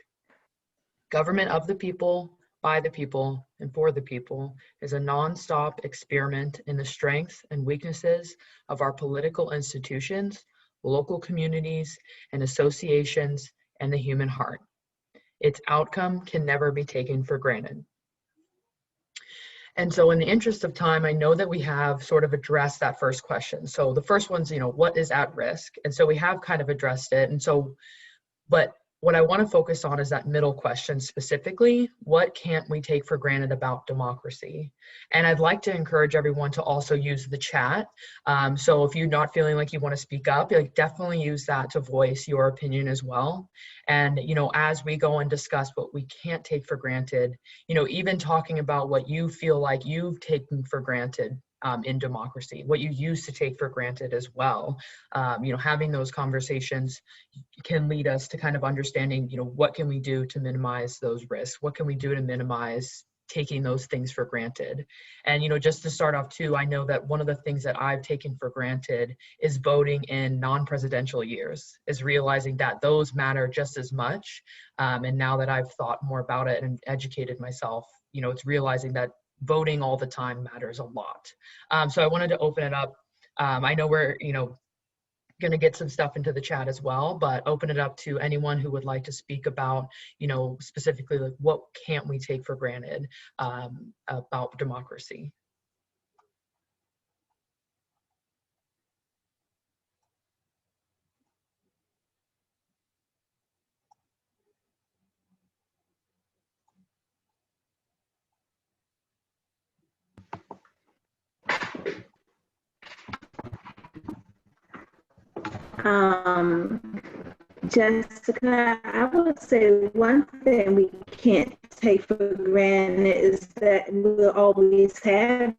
Government of the people, by the people, and for the people is a non-stop experiment in the strengths and weaknesses of our political institutions, local communities and associations, and the human heart. Its outcome can never be taken for granted." And so in the interest of time, I know that we have sort of addressed that first question. So the first one's, what is at risk? And so we have kind of addressed it. And so, but what I want to focus on is that middle question specifically: what can't we take for granted about democracy? And I'd like to encourage everyone to also use the chat. So if you're not feeling like you want to speak up, definitely use that to voice your opinion as well. And, as we go and discuss what we can't take for granted, even talking about what you feel like you've taken for granted in democracy, what you used to take for granted as well. Having those conversations can lead us to kind of understanding, what can we do to minimize those risks? What can we do to minimize taking those things for granted? And, just to start off too, I know that one of the things that I've taken for granted is voting in non-presidential years, is realizing that those matter just as much. And now that I've thought more about it and educated myself, it's realizing that voting all the time matters a lot. So I wanted to open it up. I know we're, going to get some stuff into the chat as well, but open it up to anyone who would like to speak about, specifically like what can't we take for granted about democracy. Jessica, I would say one thing we can't take for granted is that we'll always have.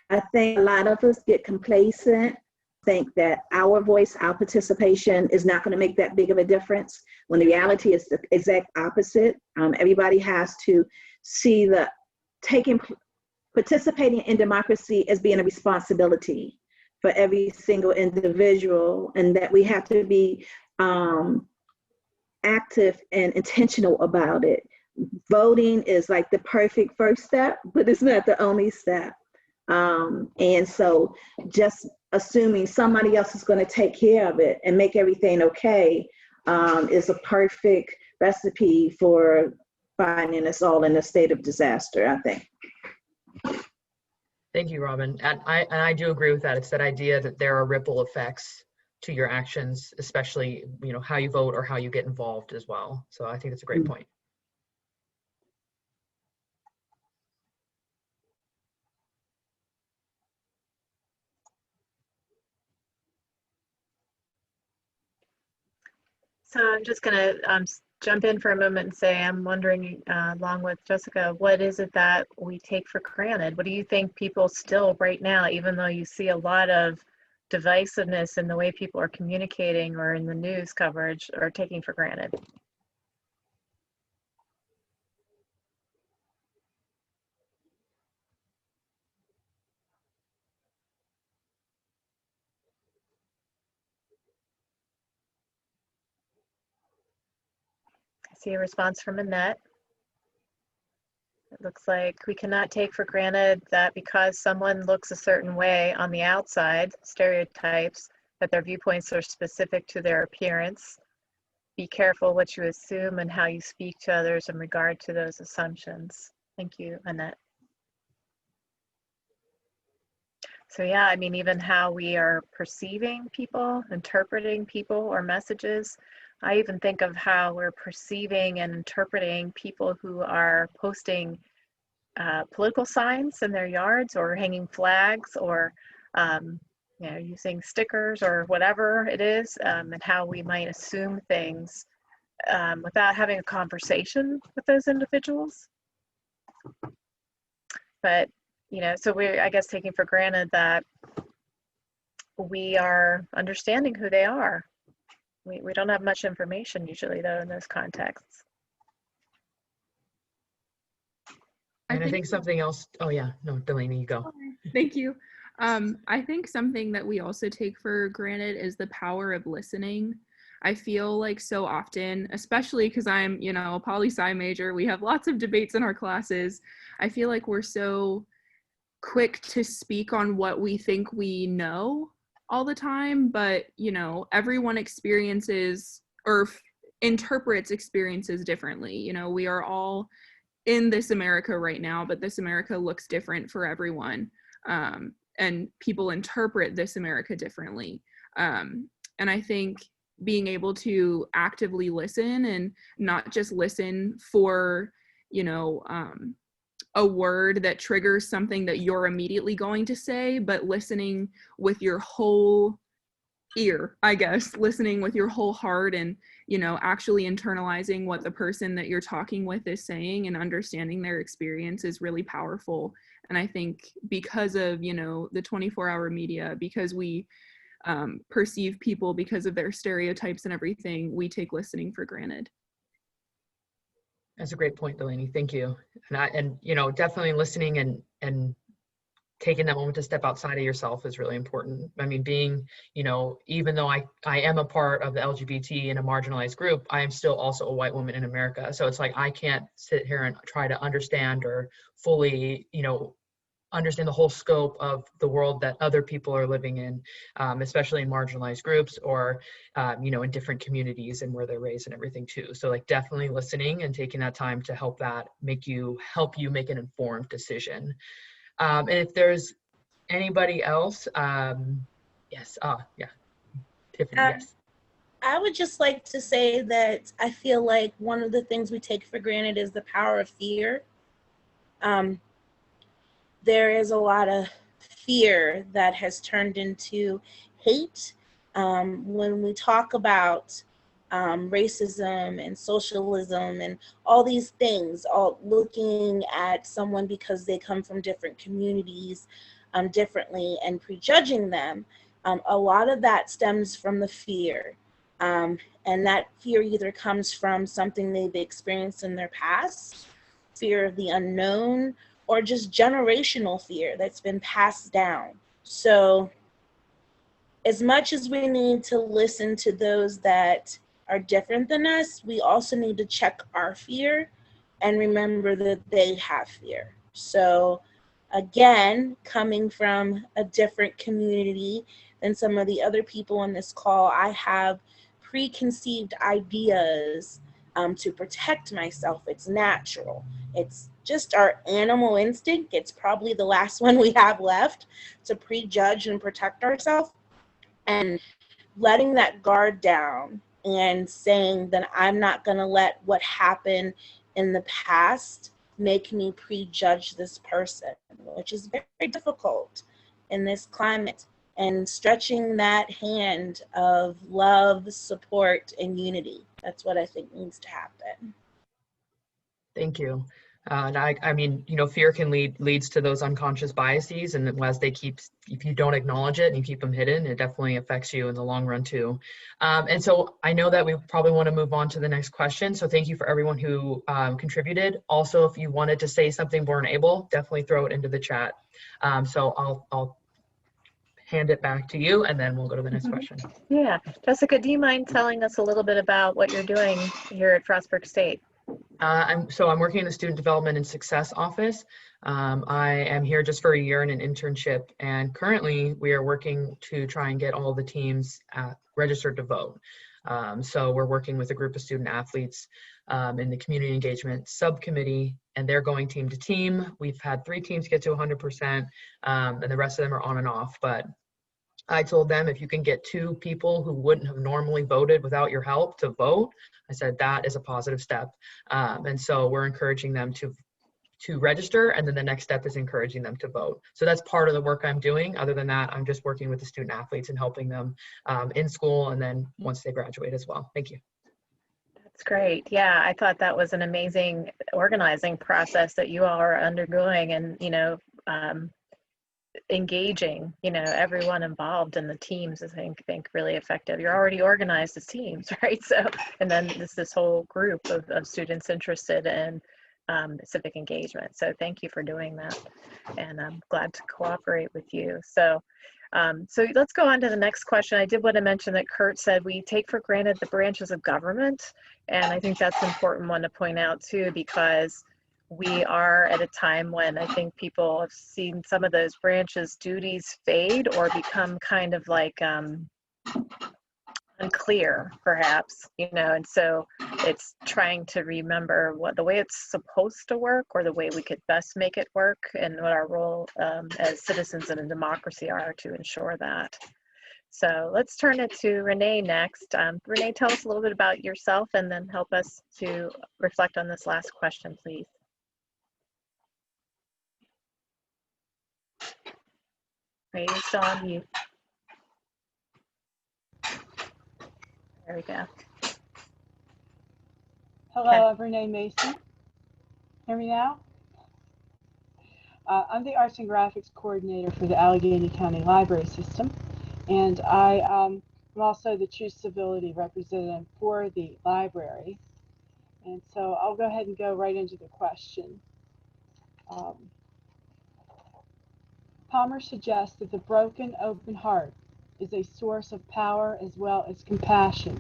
I think a lot of us get complacent, think that our voice, our participation is not going to make that big of a difference, when the reality is the exact opposite. Everybody has to see participating in democracy as being a responsibility for every single individual, and that we have to be active and intentional about it. Voting is like the perfect first step, but it's not the only step. And so just assuming somebody else is going to take care of it and make everything okay is a perfect recipe for finding us all in a state of disaster, I think. Thank you, Robin. And I do agree with that. It's that idea that there are ripple effects to your actions, especially, how you vote or how you get involved as well. So I think that's a great point. So I'm just going to jump in for a moment and say, I'm wondering, along with Jessica, what is it that we take for granted? What do you think people still right now, even though you see a lot of divisiveness in the way people are communicating or in the news coverage, are taking for granted? see a response from Annette. It looks like we cannot take for granted that because someone looks a certain way on the outside, stereotypes, that their viewpoints are specific to their appearance. Be careful what you assume and how you speak to others in regard to those assumptions. Thank you, Annette. So yeah, I mean, even how we are perceiving people, interpreting people or messages. I even think of how we're perceiving and interpreting people who are posting political signs in their yards or hanging flags or you know, using stickers or whatever it is, and how we might assume things without having a conversation with those individuals. But, you know, so we're, I guess, taking for granted that we are understanding who they are. We don't have much information usually, though, in those contexts. And I think something else, oh yeah, no, Delaney, you go. Thank you. I think something that we also take for granted is the power of listening. I feel like so often, especially because I'm, you know, a poli-sci major, we have lots of debates in our classes. I feel like we're so quick to speak on what we think we know all the time, but, you know, everyone experiences or interprets experiences differently. You know, we are all in this America right now, but this America looks different for everyone. And people interpret this America differently. And I think being able to actively listen and not just listen for, you know, a word that triggers something that you're immediately going to say, but listening with your whole ear, I guess, listening with your whole heart and, you know, actually internalizing what the person that you're talking with is saying and understanding their experience is really powerful. And I think because of, you know, the 24-hour media, because we perceive people because of their stereotypes and everything, we take listening for granted. That's a great point, Delaney. Thank you. And you know, definitely listening and taking that moment to step outside of yourself is really important. I mean, being, you know, even though I am a part of the LGBT and a marginalized group, I am still also a white woman in America. So it's like, I can't sit here and try to understand or fully, you know, understand the whole scope of the world that other people are living in, especially in marginalized groups or, you know, in different communities and where they're raised and everything too. So like definitely listening and taking that time to help you make an informed decision. And if there's anybody else, yes, yeah, Tiffany, yes. I would just like to say that I feel like one of the things we take for granted is the power of fear. There is a lot of fear that has turned into hate. When we talk about racism and socialism and all these things, all looking at someone because they come from different communities differently and prejudging them, a lot of that stems from the fear. And that fear either comes from something they've experienced in their past, fear of the unknown, or just generational fear that's been passed down. So as much as we need to listen to those that are different than us, we also need to check our fear and remember that they have fear. So again, coming from a different community than some of the other people on this call, I have preconceived ideas to protect myself. It's natural. It's just our animal instinct. It's probably the last one we have left to prejudge and protect ourselves. And letting that guard down and saying that I'm not going to let what happened in the past make me prejudge this person, which is very difficult in this climate. And stretching that hand of love, support, and unity. That's what I think needs to happen. Thank you. And I mean, you know, fear can leads to those unconscious biases, and as if you don't acknowledge it and you keep them hidden, it definitely affects you in the long run too. And so I know that we probably want to move on to the next question. So thank you for everyone who contributed. Also, if you wanted to say something, weren't able, definitely throw it into the chat. So I'll hand it back to you, and then we'll go to the next question. Yeah. Jessica, do you mind telling us a little bit about what you're doing here at Frostburg State? I'm working in the Student Development and Success Office. I am here just for a year in an internship, and currently we are working to try and get all the teams registered to vote. So we're working with a group of student athletes in the community engagement subcommittee, and they're going team to team. We've had 3 teams get to 100%, and the rest of them are on and off. But I told them, if you can get 2 people who wouldn't have normally voted without your help to vote, I said that is a positive step. And so we're encouraging them to register, and then the next step is encouraging them to vote. So that's part of the work I'm doing. Other than that, I'm just working with the student athletes and helping them in school, and then once they graduate as well. Thank you. That's great. Yeah, I thought that was an amazing organizing process that you all are undergoing, and, you know, engaging, you know, everyone involved in the teams is, I think really effective. You're already organized as teams, right? So, and then this whole group of students interested in civic engagement. So thank you for doing that, and I'm glad to cooperate with you. So let's go on to the next question. I did want to mention that Kurt said we take for granted the branches of government, and I think that's an important one to point out too, because we are at a time when I think people have seen some of those branches' duties fade or become kind of like unclear, perhaps, you know, and so it's trying to remember what the way it's supposed to work, or the way we could best make it work, and what our role as citizens in a democracy are to ensure that. So let's turn it to Renee next. Renee, tell us a little bit about yourself, and then help us to reflect on this last question, please. Are you still on mute? There we go. Hello, I'm Renee Mason. Hear me now? I'm the Arts and Graphics Coordinator for the Allegheny County Library System, and I am also the True Civility Representative for the library. And so I'll go ahead and go right into the question. Palmer suggests that the broken, open heart is a source of power as well as compassion,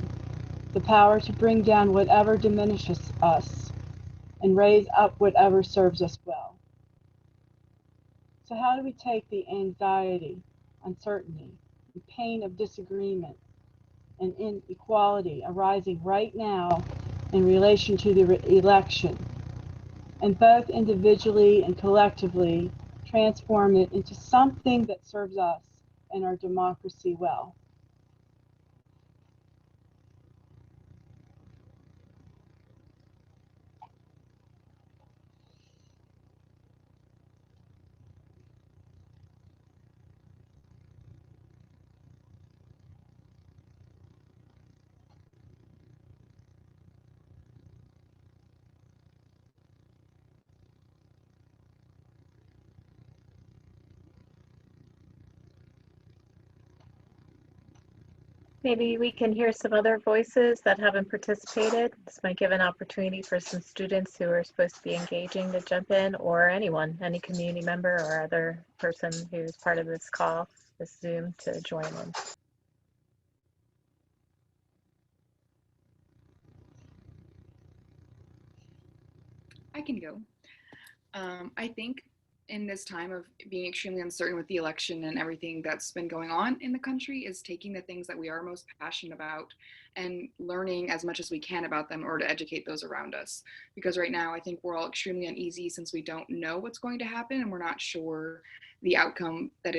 the power to bring down whatever diminishes us and raise up whatever serves us well. So how do we take the anxiety, uncertainty, and pain of disagreement and inequality arising right now in relation to the election, and both individually and collectively transform it into something that serves us and our democracy well? Maybe we can hear some other voices that haven't participated. This might give an opportunity for some students who are supposed to be engaging to jump in, or anyone, any community member or other person who's part of this call, this Zoom, to join in. I can go. I think in this time of being extremely uncertain with the election and everything that's been going on in the country, is taking the things that we are most passionate about and learning as much as we can about them, or to educate those around us. Because right now I think we're all extremely uneasy, since we don't know what's going to happen, and we're not sure the outcome that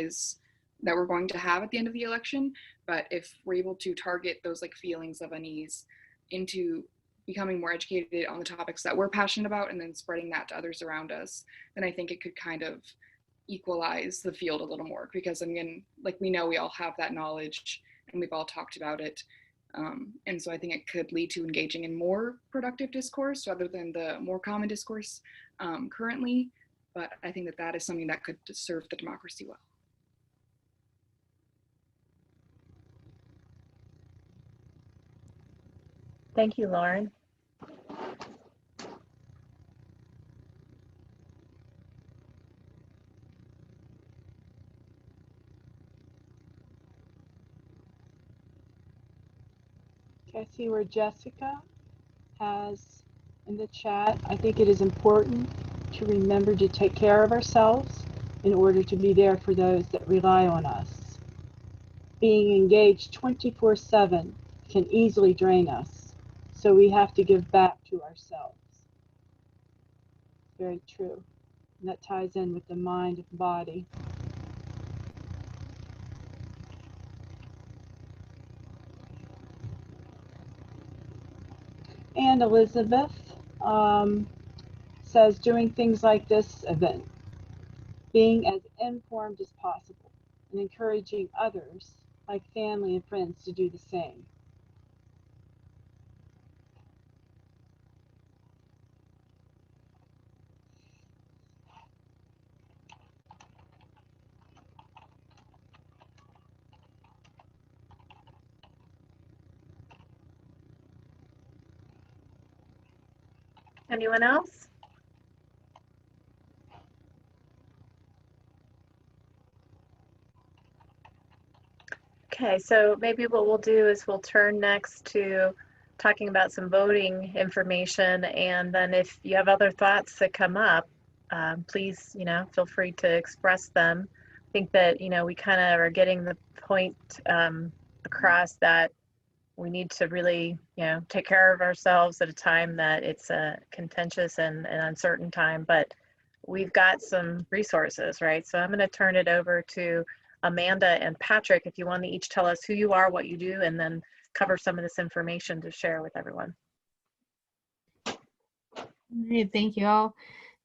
we're going to have at the end of the election. But if we're able to target those like feelings of unease into becoming more educated on the topics that we're passionate about, and then spreading that to others around us, then I think it could kind of equalize the field a little more. Because I mean, like, we know we all have that knowledge and we've all talked about it. And so I think it could lead to engaging in more productive discourse rather than the more common discourse currently. But I think that that is something that could serve the democracy well. Thank you, Lauren. Okay, I see where Jessica has in the chat, I think it is important to remember to take care of ourselves in order to be there for those that rely on us. Being engaged 24/7 can easily drain us, so we have to give back to ourselves. Very true. And that ties in with the mind and body. And Elizabeth says doing things like this event, being as informed as possible and encouraging others, like family and friends, to do the same. Anyone else? Okay, so maybe what we'll do is we'll turn next to talking about some voting information, and then if you have other thoughts that come up, please, feel free to express them. I think that, we kind of are getting the point across that we need to really, take care of ourselves at a time that it's a contentious and an uncertain time, but we've got some resources, right? So I'm going to turn it over to Amanda and Patrick, if you want to each tell us who you are, what you do, and then cover some of this information to share with everyone. All right, thank you. I'll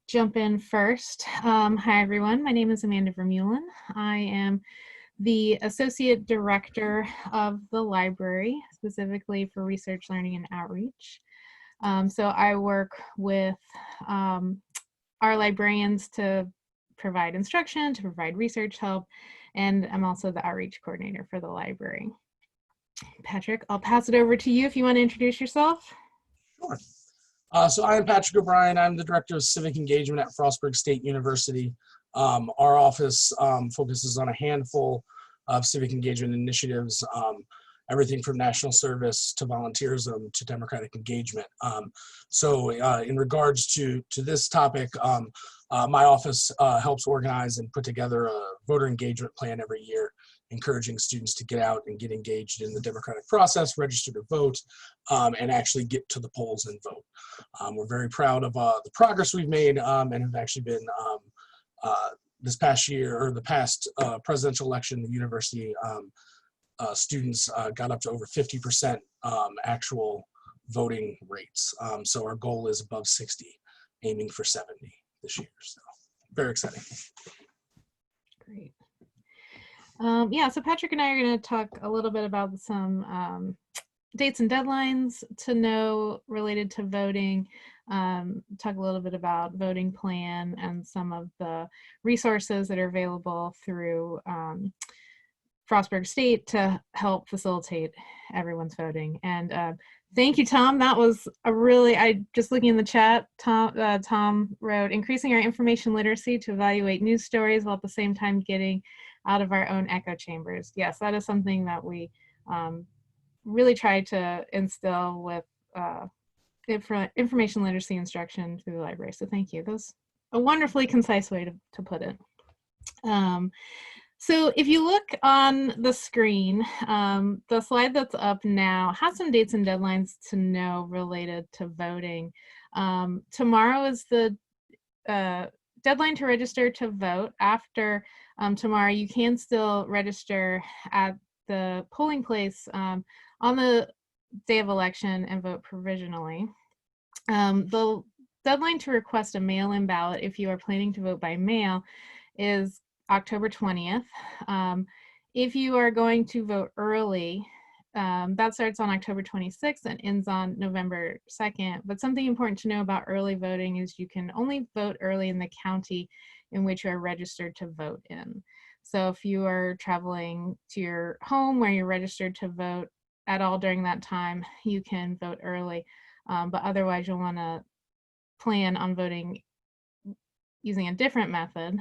jump in first. Hi, everyone. My name is Amanda Vermeulen. I am the Associate Director of the library, specifically for research, learning, and outreach. So I work with our librarians to provide instruction, to provide research help, and I'm also the outreach coordinator for the library. Patrick, I'll pass it over to you if you want to introduce yourself. Sure. So I am Patrick O'Brien. I'm the Director of Civic Engagement at Frostburg State University. Our office focuses on a handful of civic engagement initiatives, everything from national service to volunteerism to democratic engagement. So in regards to this topic, my office helps organize and put together a voter engagement plan every year, encouraging students to get out and get engaged in the democratic process, register to vote, and actually get to the polls and vote. We're very proud of the progress we've made and have actually been, this past year, or the past presidential election, the university students got up to over 50% actual voting rates. So our goal is above 60, aiming for 70 this year. So very exciting. Great. Yeah, so Patrick and I are going to talk a little bit about some dates and deadlines to know related to voting, talk a little bit about voting plan and some of the resources that are available through Frostburg State to help facilitate everyone's voting. And thank you, Tom. That was a really, just looking in the chat, Tom wrote, increasing our information literacy to evaluate news stories while at the same time getting out of our own echo chambers. Yes, that is something that we really try to instill with information literacy instruction through the library. So thank you. That's a wonderfully concise way to put it. So if you look on the screen, the slide that's up now has some dates and deadlines to know related to voting. Tomorrow is the deadline to register to vote. After tomorrow, you can still register at the polling place on the day of election and vote provisionally. The deadline to request a mail-in ballot if you are planning to vote by mail is October 20th. If you are going to vote early, that starts on October 26th and ends on November 2nd. But something important to know about early voting is you can only vote early in the county in which you are registered to vote in. So if you are traveling to your home where you're registered to vote at all during that time, you can vote early. But otherwise, you'll want to plan on voting using a different method.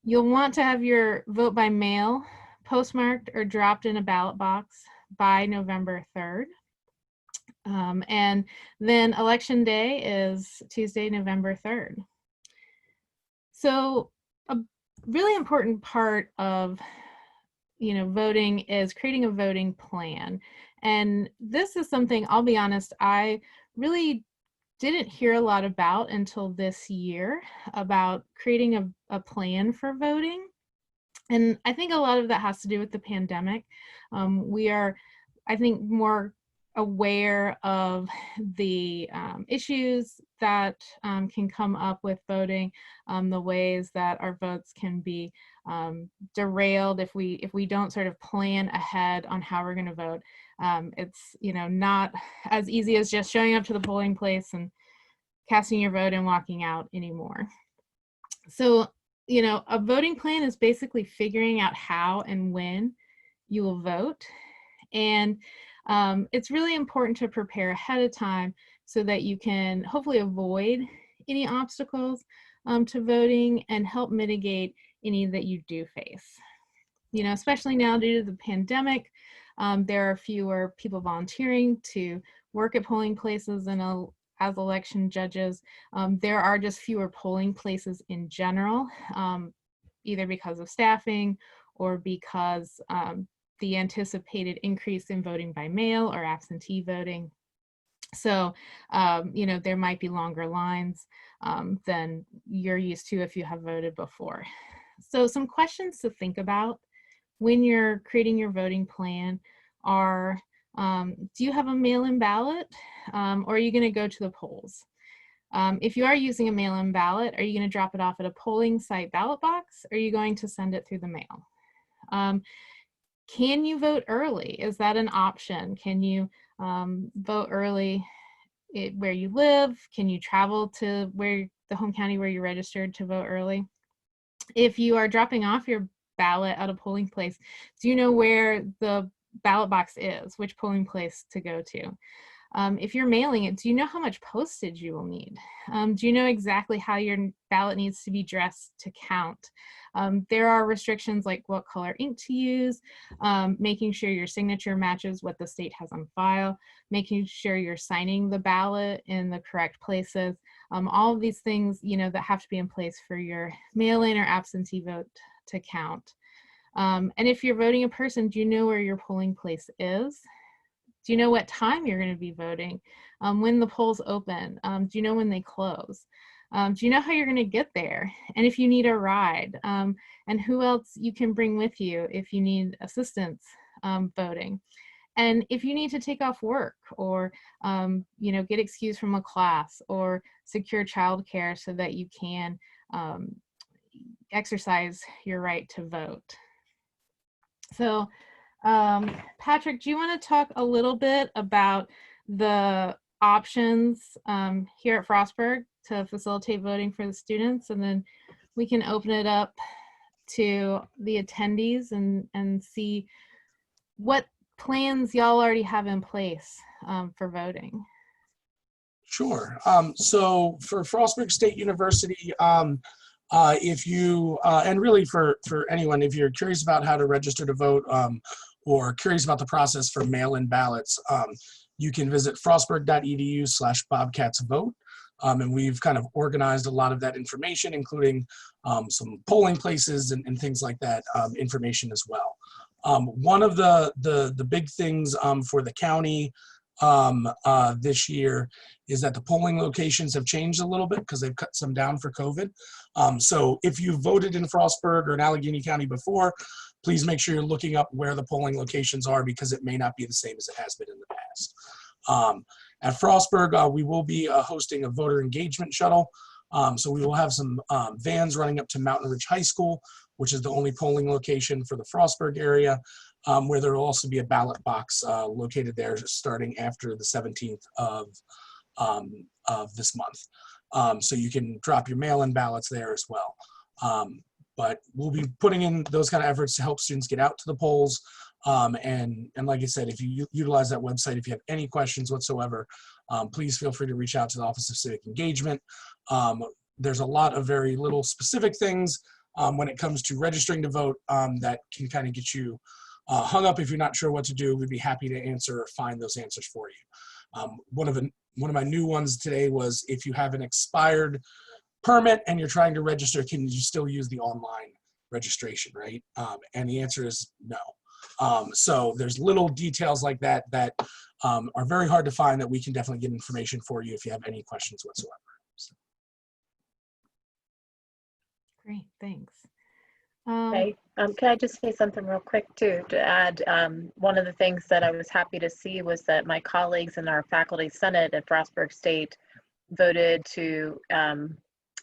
You'll want to have your vote by mail postmarked or dropped in a ballot box by November 3rd. And then election day is Tuesday, November 3rd. So a really important part of voting is creating a voting plan. And this is something, I'll be honest, I really didn't hear a lot about until this year, about creating a plan for voting. And I think a lot of that has to do with the pandemic. We are, I think, more aware of the issues that can come up with voting, the ways that our votes can be derailed if we don't sort of plan ahead on how we're going to vote. It's not as easy as just showing up to the polling place and casting your vote and walking out anymore. So a voting plan is basically figuring out how and when you will vote. And it's really important to prepare ahead of time so that you can hopefully avoid any obstacles to voting and help mitigate any that you do face. Especially now due to the pandemic, there are fewer people volunteering to work at polling places and as election judges. There are just fewer polling places in general, either because of staffing or because the anticipated increase in voting by mail or absentee voting. So, there might be longer lines than you're used to if you have voted before. So some questions to think about when you're creating your voting plan are, do you have a mail-in ballot, or are you going to go to the polls? If you are using a mail-in ballot, are you going to drop it off at a polling site ballot box, or are you going to send it through the mail? Can you vote early? Is that an option? Can you vote early where you live? Can you travel to the home county where you're registered to vote early? If you are dropping off your ballot at a polling place, do you know where the ballot box is, which polling place to go to? If you're mailing it, do you know how much postage you will need? Do you know exactly how your ballot needs to be dressed to count? There are restrictions like what color ink to use, making sure your signature matches what the state has on file, making sure you're signing the ballot in the correct places. All of these things, that have to be in place for your mail-in or absentee vote to count. And if you're voting in person, do you know where your polling place is? Do you know what time you're going to be voting? When the polls open? Do you know when they close? Do you know how you're going to get there? And if you need a ride, and who else you can bring with you if you need assistance voting? And if you need to take off work or, get excused from a class or secure childcare so that you can exercise your right to vote. So, Patrick, do you want to talk a little bit about the options here at Frostburg to facilitate voting for the students, and then we can open it up to the attendees and see what plans y'all already have in place for voting? Sure. So for Frostburg State University, if you, and really for anyone, if you're curious about how to register to vote or curious about the process for mail-in ballots, you can visit frostburg.edu/bobcatsvote. And we've kind of organized a lot of that information, including some polling places and things like that information as well. One of the big things for the county this year is that the polling locations have changed a little bit because they've cut some down for COVID. So if you voted in Frostburg or in Allegheny County before, please make sure you're looking up where the polling locations are, because it may not be the same as it has been in the past. At Frostburg, we will be hosting a voter engagement shuttle. So we will have some vans running up to Mountain Ridge High School, which is the only polling location for the Frostburg area, where there will also be a ballot box located there starting after the 17th of this month. So you can drop your mail-in ballots there as well. But we'll be putting in those kind of efforts to help students get out to the polls. And like I said, if you utilize that website, if you have any questions whatsoever, please feel free to reach out to the Office of Civic Engagement. There's a lot of very little specific things when it comes to registering to vote that can kind of get you hung up if you're not sure what to do. We'd be happy to answer or find those answers for you. One of my new ones today was, if you have an expired permit and you're trying to register, can you still use the online registration, right? And the answer is no. So there's little details like that that are very hard to find that we can definitely get information for you if you have any questions whatsoever. So. Great, thanks. Okay. Can I just say something real quick too, to add? One of the things that I was happy to see was that my colleagues in our faculty senate at Frostburg State voted to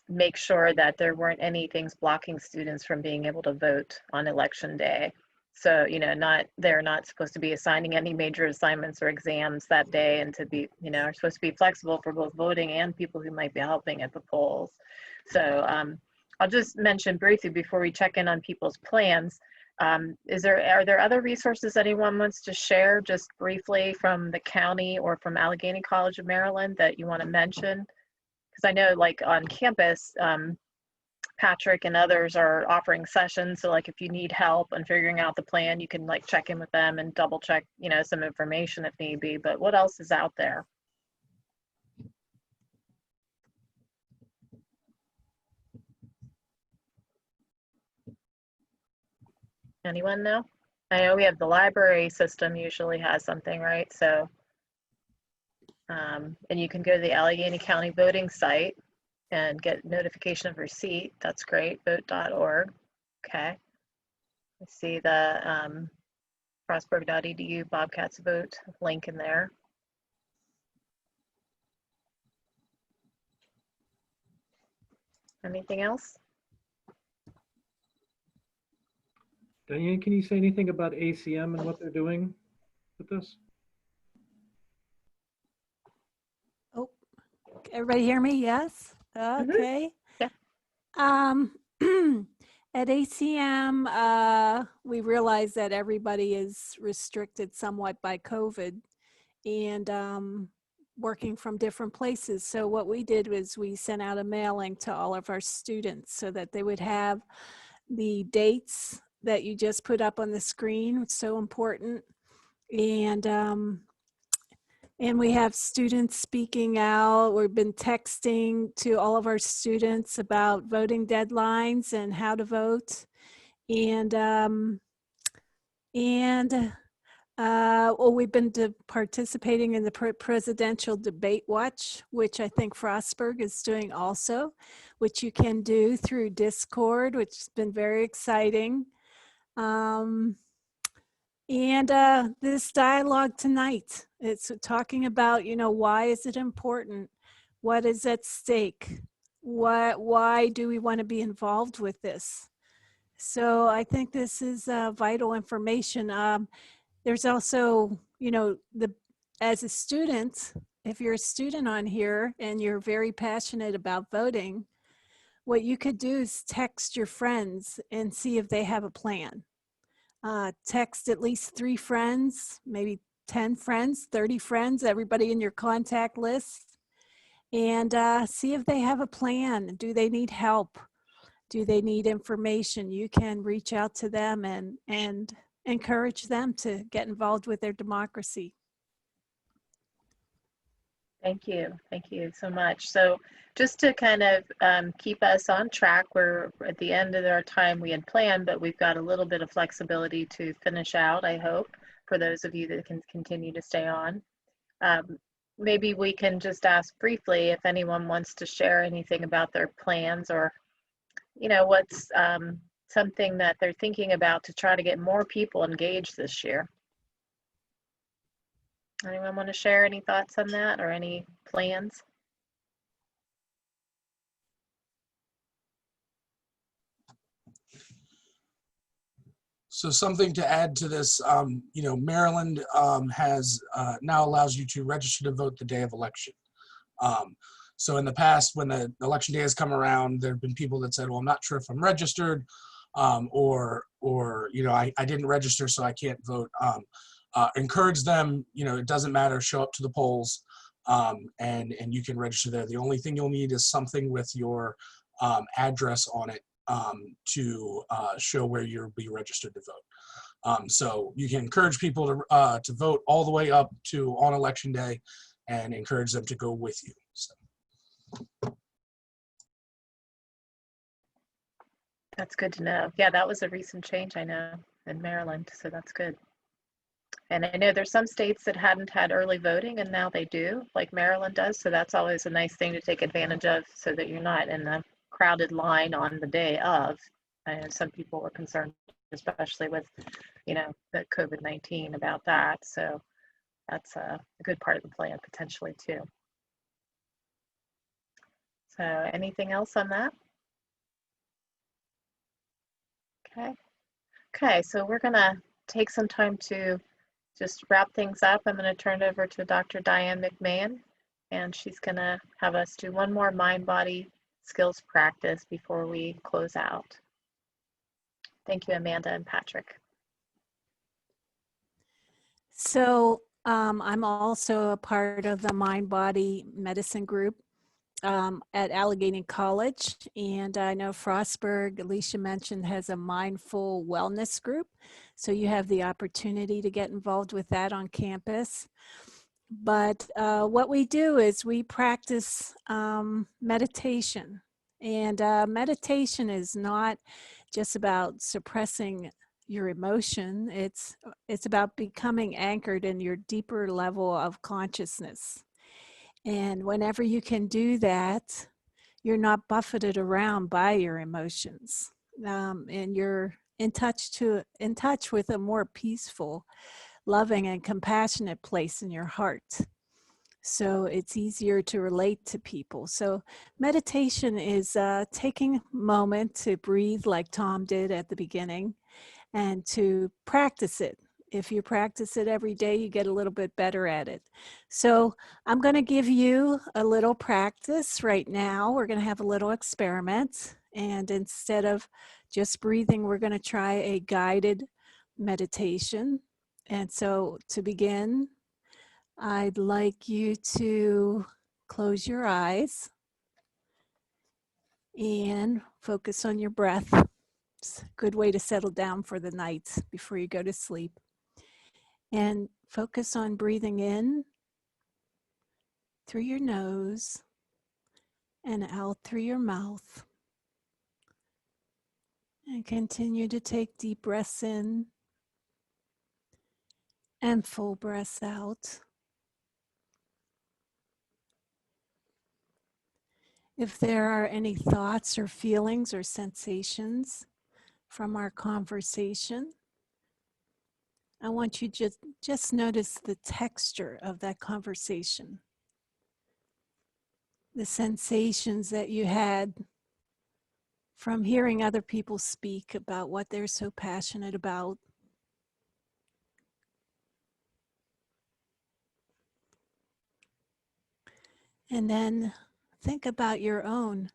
make sure that there weren't any things blocking students from being able to vote on election day. So, you know, they're not supposed to be assigning any major assignments or exams that day, and to be, you know, are supposed to be flexible for both voting and people who might be helping at the polls. So I'll just mention briefly before we check in on people's plans. Are there other resources anyone wants to share just briefly from the county or from Allegheny College of Maryland that you want to mention? Because I know, like, on campus, Patrick and others are offering sessions. So, like, if you need help on figuring out the plan, you can, like, check in with them and double check, you know, some information if need be. But what else is out there? Anyone know? I know we have the library system usually has something, right? So, and you can go to the Allegheny County voting site and get notification of receipt. That's great, vote.org. Okay. I see the frostburg.edu Bobcats vote link in there. Anything else? Diane, can you say anything about ACM and what they're doing with this? Oh, everybody hear me? Yes? Okay. Yeah. At ACM, we realize that everybody is restricted somewhat by COVID and working from different places. So what we did was we sent out a mailing to all of our students so that they would have the dates that you just put up on the screen. It's so important. And we have students speaking out. We've been texting to all of our students about voting deadlines and how to vote. Well, we've been participating in the presidential debate watch, which I think Frostburg is doing also, which you can do through Discord, which has been very exciting. This dialogue tonight, it's talking about, you know, why is it important? What is at stake? Why do we want to be involved with this? So I think this is vital information. There's also, you know, as a student, if you're a student on here and you're very passionate about voting, what you could do is text your friends and see if they have a plan. Text at least 3 friends, maybe 10 friends, 30 friends, everybody in your contact list, and see if they have a plan. Do they need help? Do they need information? You can reach out to them and encourage them to get involved with their democracy. Thank you so much. So just to kind of keep us on track, we're at the end of our time we had planned, but we've got a little bit of flexibility to finish out, I hope, for those of you that can continue to stay on. Maybe we can just ask briefly if anyone wants to share anything about their plans, or, you know, what's something that they're thinking about to try to get more people engaged this year. Anyone want to share any thoughts on that or any plans? So something to add to this, you know, Maryland has now allows you to register to vote the day of election. So in the past, when the election day has come around, there have been people that said, well, I'm not sure if I'm registered, or you know, I didn't register, so I can't vote. Encourage them, you know, it doesn't matter, show up to the polls, and you can register there. The only thing you'll need is something with your address on it to show where you'll be registered to vote. So you can encourage people to vote all the way up to on election day, and encourage them to go with you. So. That's good to know. Yeah, that was a recent change, I know, in Maryland, so that's good. And I know there's some states that hadn't had early voting and now they do, like Maryland does, so that's always a nice thing to take advantage of so that you're not in a crowded line on the day of. I know some people were concerned, especially with, the COVID-19 about that, so that's a good part of the plan potentially too. So anything else on that? Okay, so we're gonna take some time to just wrap things up. I'm gonna turn it over to Dr. Diane McMahon, and she's gonna have us do one more mind-body skills practice before we close out. Thank you, Amanda and Patrick. So I'm also a part of the Mind Body Medicine group at Allegheny College. And I know Frostburg, Alicia mentioned, has a mindful wellness group. So you have the opportunity to get involved with that on campus. But what we do is we practice meditation. And meditation is not just about suppressing your emotion. It's about becoming anchored in your deeper level of consciousness. And whenever you can do that, you're not buffeted around by your emotions, and you're in touch with a more peaceful, loving, and compassionate place in your heart. So it's easier to relate to people. So meditation is taking a moment to breathe like Tom did at the beginning and to practice it. If you practice it every day, you get a little bit better at it. So I'm going to give you a little practice right now. We're going to have a little experiment. And instead of just breathing, we're going to try a guided meditation. And so to begin, I'd like you to close your eyes and focus on your breath. It's a good way to settle down for the night before you go to sleep. And focus on breathing in through your nose and out through your mouth. And continue to take deep breaths in and full breaths out. If there are any thoughts or feelings or sensations from our conversation, I want you to just notice the texture of that conversation. The sensations that you had from hearing other people speak about what they're so passionate about. And then think about your own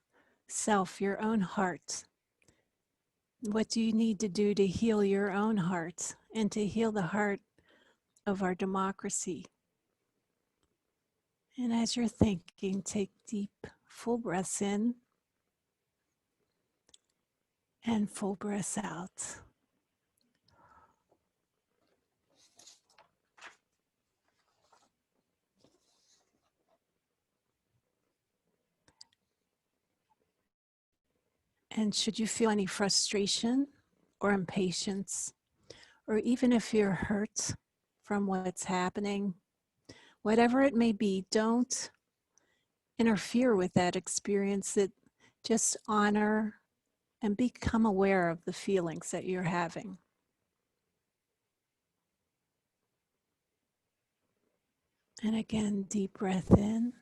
self, your own heart. What do you need to do to heal your own heart and to heal the heart of our democracy? And as you're thinking, take deep, full breaths in and full breaths out. And should you feel any frustration or impatience, or even if you're hurt from what's happening, whatever it may be, don't interfere with that experience. That just honor and become aware of the feelings that you're having. And again, deep breath in,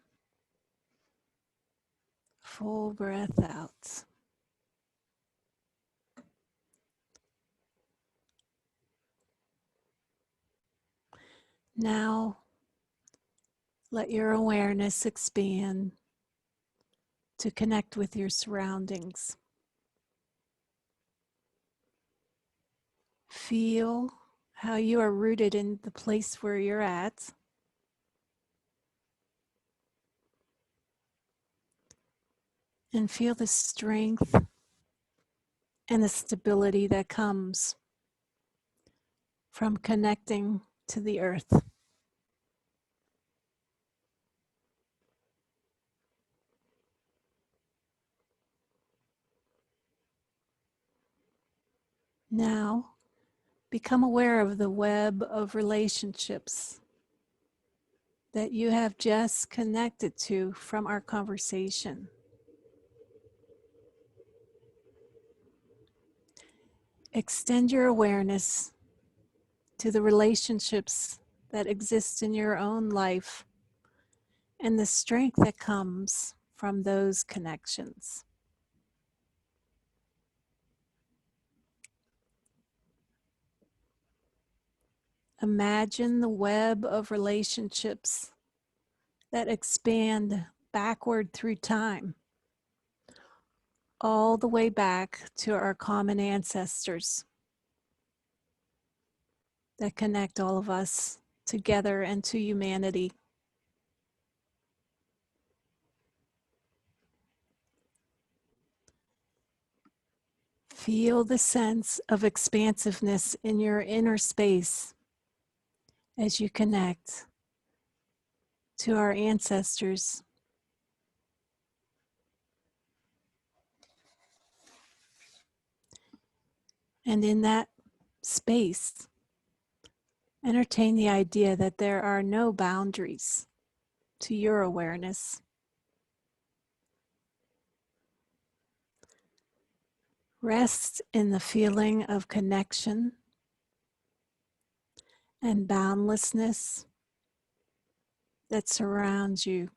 full breath out. Now, let your awareness expand to connect with your surroundings. Feel how you are rooted in the place where you're at. And feel the strength and the stability that comes from connecting to the earth. Now, become aware of the web of relationships that you have just connected to from our conversation. Extend your awareness to the relationships that exist in your own life and the strength that comes from those connections. Imagine the web of relationships that expand backward through time, all the way back to our common ancestors that connect all of us together and to humanity. Feel the sense of expansiveness in your inner space as you connect to our ancestors. And in that space, entertain the idea that there are no boundaries to your awareness. Rest in the feeling of connection and boundlessness that surrounds you.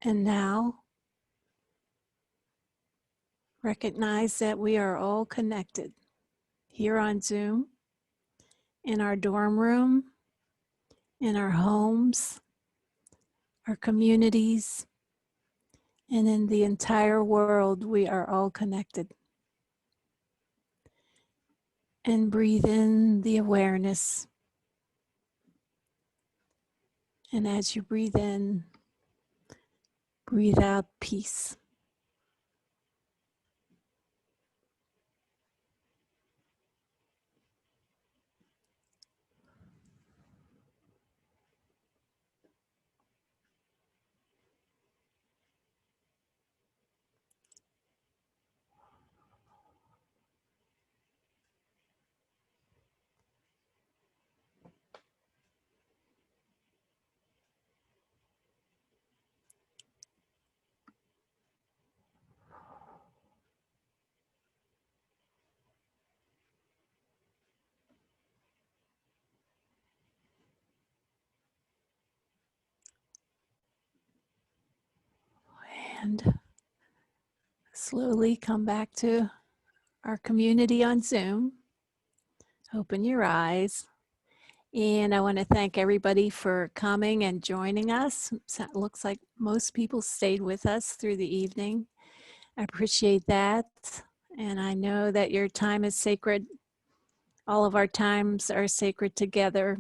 And now, recognize that we are all connected here on Zoom, in our dorm room, in our homes, our communities, and in the entire world. We are all connected. And breathe in the awareness. And as you breathe in, breathe out peace. And slowly come back to our community on Zoom. Open your eyes. And I want to thank everybody for coming and joining us. So it looks like most people stayed with us through the evening. I appreciate that. And I know that your time is sacred. All of our times are sacred together.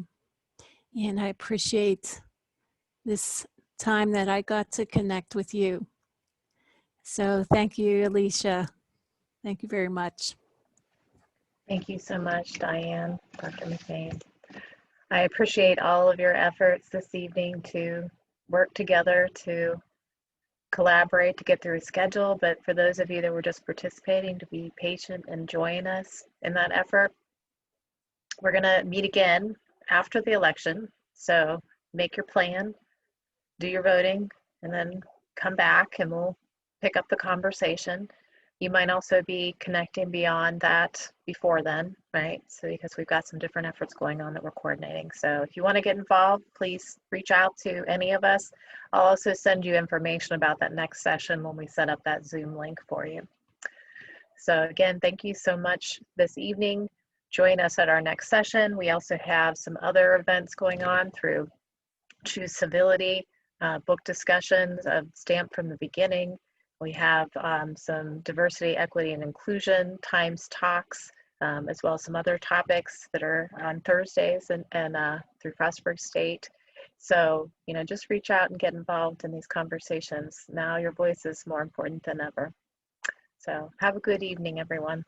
And I appreciate this time that I got to connect with you. So thank you, Alicia. Thank you very much. Thank you so much, Diane, Dr. McBain. I appreciate all of your efforts this evening to work together, to collaborate, to get through a schedule, but for those of you that were just participating, to be patient and join us in that effort. We're going to meet again after the election, so make your plan, do your voting, and then come back and we'll pick up the conversation. You might also be connecting beyond that before then, right? So because we've got some different efforts going on that we're coordinating. So if you want to get involved, please reach out to any of us. I'll also send you information about that next session when we set up that Zoom link for you. So again, thank you so much this evening. Join us at our next session. We also have some other events going on through Choose Civility, book discussions of Stamped from the Beginning. We have some diversity, equity, and inclusion times talks, as well as some other topics that are on Thursdays and through Frostburg State. So, you know, just reach out and get involved in these conversations. Now your voice is more important than ever. So have a good evening, everyone.